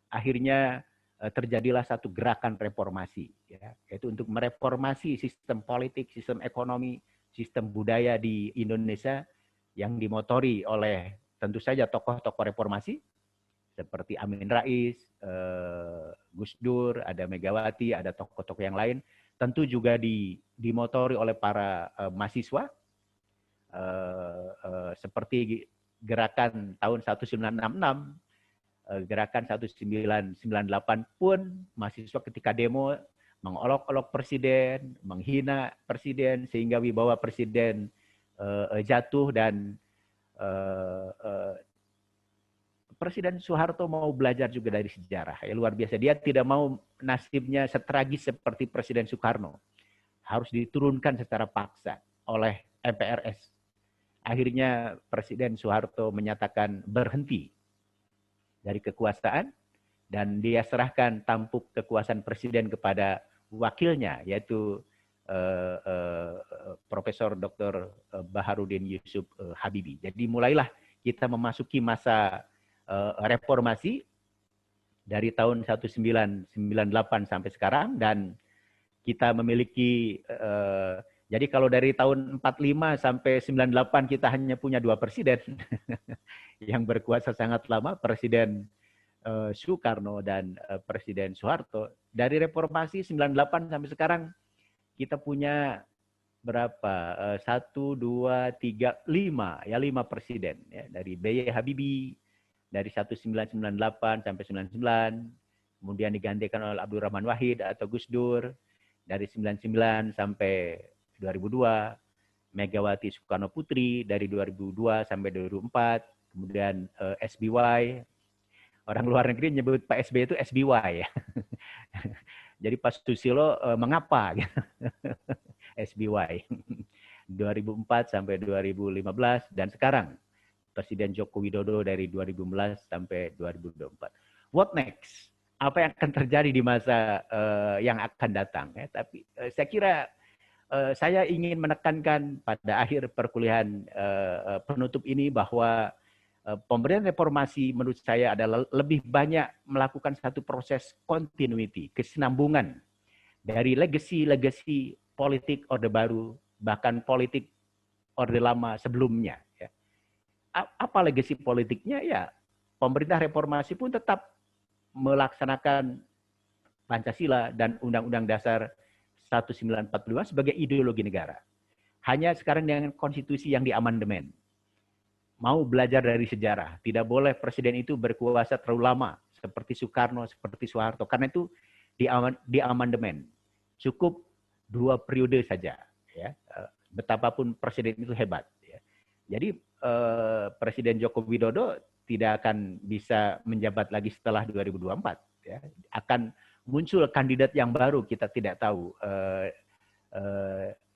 Akhirnya terjadilah satu gerakan reformasi, ya, yaitu untuk mereformasi sistem politik, sistem ekonomi, sistem budaya di Indonesia yang dimotori oleh tentu saja tokoh-tokoh reformasi seperti Amin Rais, Gus Dur, ada Megawati, ada tokoh-tokoh yang lain. Tentu juga dimotori oleh para mahasiswa, seperti gerakan tahun 1966, gerakan 1998 pun mahasiswa ketika demo mengolok-olok presiden, menghina presiden sehingga wibawa presiden jatuh, dan Presiden Soeharto mau belajar juga dari sejarah. Ya, luar biasa. Dia tidak mau nasibnya setragis seperti Presiden Soekarno. Harus diturunkan secara paksa oleh MPRS. Akhirnya Presiden Soeharto menyatakan berhenti dari kekuasaan, dan dia serahkan tampuk kekuasaan presiden kepada wakilnya, yaitu Profesor Dr. Baharudin Yusuf Habibie. Jadi mulailah kita memasuki masa reformasi dari tahun 1998 sampai sekarang, dan kita memiliki jadi kalau dari tahun 45 sampai 98 kita hanya punya 2 presiden yang berkuasa sangat lama, Presiden Soekarno dan Presiden Soeharto. Dari reformasi 98 sampai sekarang kita punya berapa? 1, 2, 3, 5 ya, 5 presiden ya, dari B.J. Habibie dari 1998 sampai 99, kemudian digantikan oleh Abdurrahman Wahid atau Gus Dur dari 99 sampai 2002, Megawati Soekarno Putri dari 2002 sampai 2004, kemudian SBY, orang luar negeri nyebut Pak SBY itu SBY ya. Jadi Pak Susilo mengapa gitu. SBY 2004 sampai 2015, dan sekarang Presiden Joko Widodo dari 2015 sampai 2024. What next? Apa yang akan terjadi di masa yang akan datang? Ya, tapi saya kira saya ingin menekankan pada akhir perkuliahan penutup ini bahwa pemberian reformasi menurut saya adalah lebih banyak melakukan satu proses continuity, kesinambungan dari legacy politik Orde Baru, bahkan politik Orde Lama sebelumnya. Ya. Apa legacy politiknya? Ya, pemerintah reformasi pun tetap melaksanakan Pancasila dan Undang-Undang Dasar 1945 sebagai ideologi negara. Hanya sekarang dengan konstitusi yang diamandemen. Mau belajar dari sejarah. Tidak boleh presiden itu berkuasa terlalu lama seperti Soekarno, seperti Soeharto. Karena itu diamandemen. Cukup 2 periode saja. Ya. Betapapun presiden itu hebat. Ya. Jadi Presiden Joko Widodo tidak akan bisa menjabat lagi setelah 2024. Ya. Akan muncul kandidat yang baru, kita tidak tahu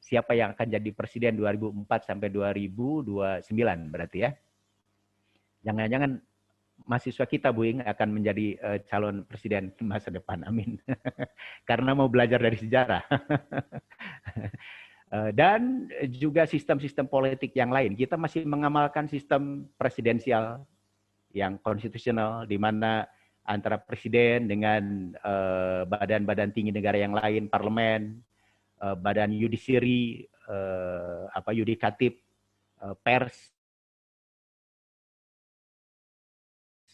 siapa yang akan jadi presiden 2004 sampai 2029 berarti ya. Jangan-jangan mahasiswa kita, Bu Ing, akan menjadi calon presiden masa depan, amin. Karena mau belajar dari sejarah. Dan juga sistem-sistem politik yang lain. Kita masih mengamalkan sistem presidensial yang konstitusional, di mana antara presiden dengan badan-badan tinggi negara yang lain, parlemen, badan yudisiari, yudikatif, pers,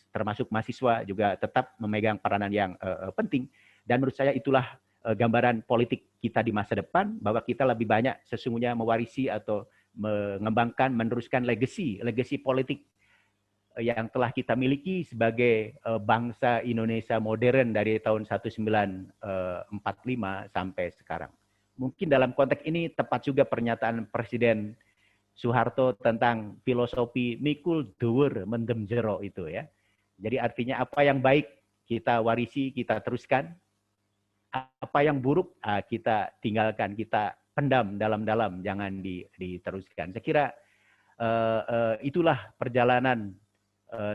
termasuk mahasiswa juga tetap memegang peranan yang penting. Dan menurut saya itulah gambaran politik kita di masa depan, bahwa kita lebih banyak sesungguhnya mewarisi atau mengembangkan, meneruskan legacy politik yang telah kita miliki sebagai bangsa Indonesia modern dari tahun 1945 sampai sekarang. Mungkin dalam konteks ini tepat juga pernyataan Presiden Soeharto tentang filosofi mikul dhuwur mendem jero itu ya. Jadi artinya apa yang baik kita warisi, kita teruskan. Apa yang buruk kita tinggalkan, kita pendam dalam-dalam, jangan diteruskan. Saya kira itulah perjalanan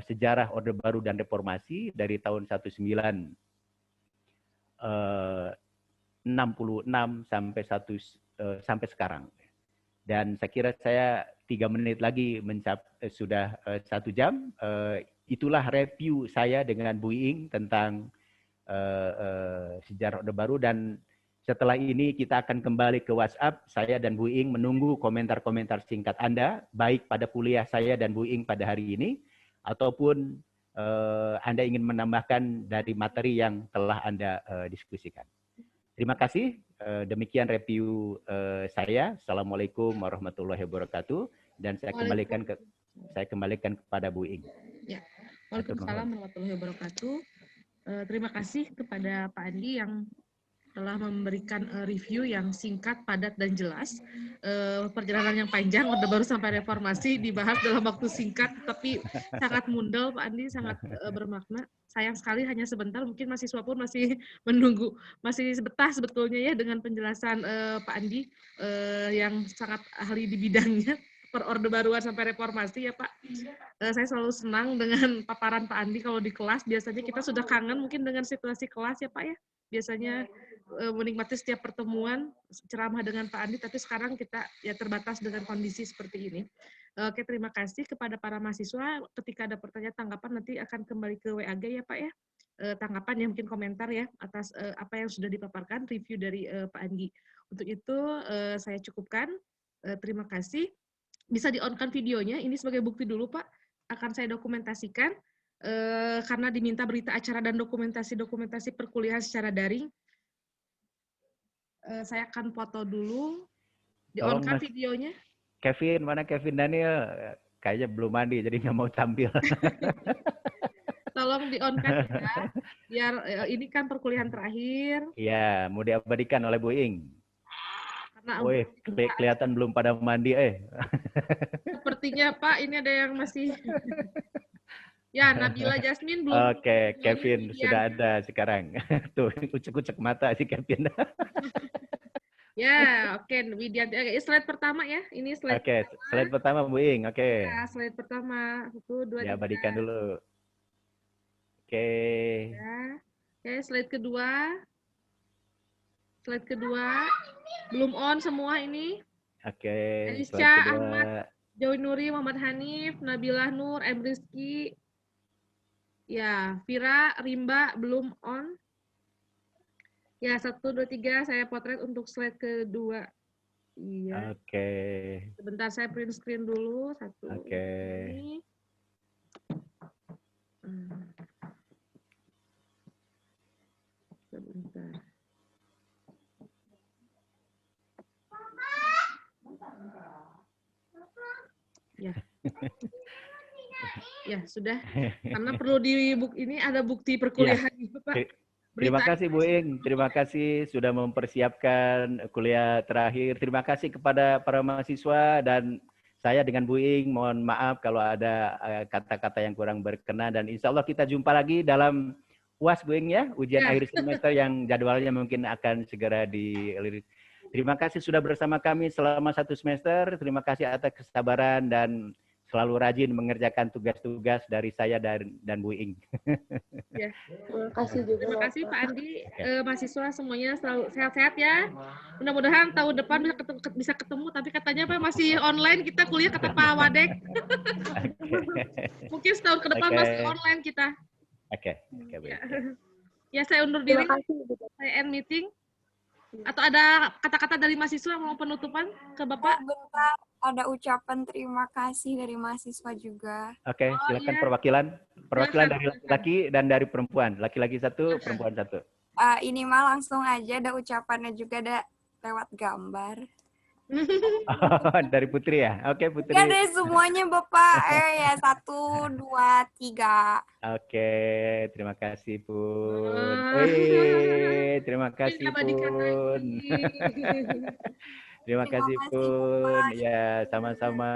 sejarah Orde Baru dan Reformasi dari tahun 1966 sampai sekarang. Dan saya kira saya 3 menit lagi sudah 1 jam. Itulah review saya dengan Bu Iing tentang sejarah Orde Baru, dan setelah ini kita akan kembali ke WhatsApp. Saya dan Bu Iing menunggu komentar-komentar singkat Anda, baik pada kuliah saya dan Bu Iing pada hari ini, ataupun Anda ingin menambahkan dari materi yang telah Anda diskusikan. Terima kasih. Demikian review saya. Assalamualaikum warahmatullahi wabarakatuh. Dan saya kembalikan kepada Bu Iing. Ya. Waalaikumsalam warahmatullahi wabarakatuh. Terima kasih kepada Pak Andi yang telah memberikan review yang singkat, padat, dan jelas. Perjalanan yang panjang, Orde Baru sampai Reformasi dibahas dalam waktu singkat, tapi sangat mundal, Pak Andi, sangat bermakna. Sayang sekali hanya sebentar, mungkin mahasiswa pun masih menunggu, masih betah sebetulnya ya dengan penjelasan Pak Andi yang sangat ahli di bidangnya, per Orde Baruan sampai Reformasi ya Pak. Saya selalu senang dengan paparan Pak Andi kalau di kelas. Biasanya kita sudah kangen mungkin dengan situasi kelas ya Pak ya. Biasanya menikmati setiap pertemuan ceramah dengan Pak Andi, tapi sekarang kita ya terbatas dengan kondisi seperti ini. Oke, terima kasih kepada para mahasiswa. Ketika ada pertanyaan tanggapan nanti akan kembali ke WAG ya Pak ya. Tanggapan ya, mungkin komentar ya atas apa yang sudah dipaparkan, review dari Pak Andi. Untuk itu saya cukupkan. Terima kasih. Bisa di-on-kan videonya, ini sebagai bukti dulu Pak. Akan saya dokumentasikan karena diminta berita acara dan dokumentasi perkuliahan secara daring. Saya akan foto dulu, di-on-kan videonya. Kevin, mana Kevin Daniel? Kayaknya belum mandi, jadi nggak mau tampil. Tolong di-on-kan ya, biar ini kan perkuliahan terakhir. Iya, mau diabadikan oleh Bu Ing. Karena woi, kelihatan belum pada mandi, Sepertinya Pak, ini ada yang masih... Ya, Nabila Jasmine belum. Oke, Kevin sudah ada sekarang. Tuh, ucek-ucek mata si Kevin. Ya, oke. Widianti. Slide pertama ya. Ini slide pertama. Slide pertama, Bu Ing. Oke. Ya, slide pertama. 1, 2, 3. Ya, abadikan dulu. Oke. Ya. Oke, slide kedua. Slide kedua. Belum on semua ini. Oke. Elisha, Ahmad, Joy Nuri, Muhammad Hanif, Nabilah Nur, M. Rizky. Ya, Vira, Rimba belum on. Ya, 1, 2, 3 saya potret untuk slide kedua. Iya. Oke. Sebentar saya print screen dulu. 1. Oke. Ini. Sebentar. Ya. Ya, sudah. Karena perlu ini ada bukti perkuliahan ya, Pak. Terima kasih Bu Ing, terima kasih sudah mempersiapkan kuliah terakhir. Terima kasih kepada para mahasiswa dan saya dengan Bu Ing, mohon maaf kalau ada kata-kata yang kurang berkenan dan insya Allah kita jumpa lagi dalam UAS Bu Ing ya, ujian akhir semester yang jadwalnya mungkin akan segera dilirik. Terima kasih sudah bersama kami selama 1 semester, terima kasih atas kesabaran dan selalu rajin mengerjakan tugas-tugas dari saya dan Bu Ing. Ya. Terima kasih juga. Terima kasih Pak Andi, mahasiswa semuanya selalu sehat-sehat ya. Mudah-mudahan tahun depan bisa ketemu, tapi katanya Pak masih online kita kuliah kata Pak Wadek. Mungkin setahun ke depan masih online kita. Oke. Ya, saya undur diri. Saya end meeting. Atau ada kata-kata dari mahasiswa mau penutupan ke Bapak? Bentar, ada ucapan terima kasih dari mahasiswa juga. Oke, silakan perwakilan dari laki-laki dan dari perempuan. Laki-laki 1, perempuan 1. Ini mah langsung aja, ada ucapannya juga, ada lewat gambar. Dari Putri ya? Oke, Putri. Ya dari semuanya Bapak. Ya 1, 2, 3. Oke, terima kasih Pun. Terima kasih Pun. Terima kasih Pun. Ya, sama-sama.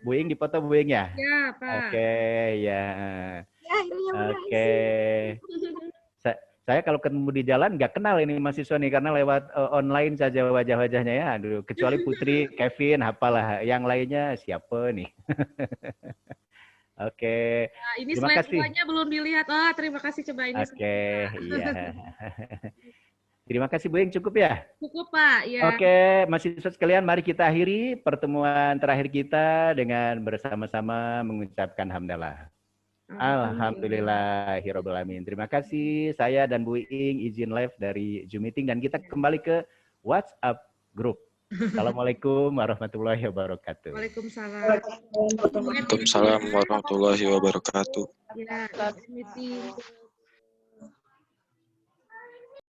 Bu Ing dipoto Bu Ing ya? Ya, Pak. Oke, ya. Oke. Saya kalau ketemu di jalan nggak kenal ini mahasiswa nih karena lewat online saja wajah-wajahnya ya. Aduh, kecuali Putri, Kevin, apalah. Yang lainnya siapa nih? Oke. Nah, ini slide semuanya belum dilihat. Terima kasih coba ini. Oke, iya. Terima kasih Bu Ing, cukup ya? Cukup Pak, ya. Oke, mahasiswa sekalian, mari kita akhiri pertemuan terakhir kita dengan bersama-sama mengucapkan hamdalah. Alhamdulillahirabbil alamin. Terima kasih. Saya dan Bu Ing izin live dari Zoom meeting dan kita kembali ke WhatsApp group. Assalamualaikum warahmatullahi wabarakatuh. Waalaikumsalam. Waalaikumsalam warahmatullahi wabarakatuh. Ya, meeting.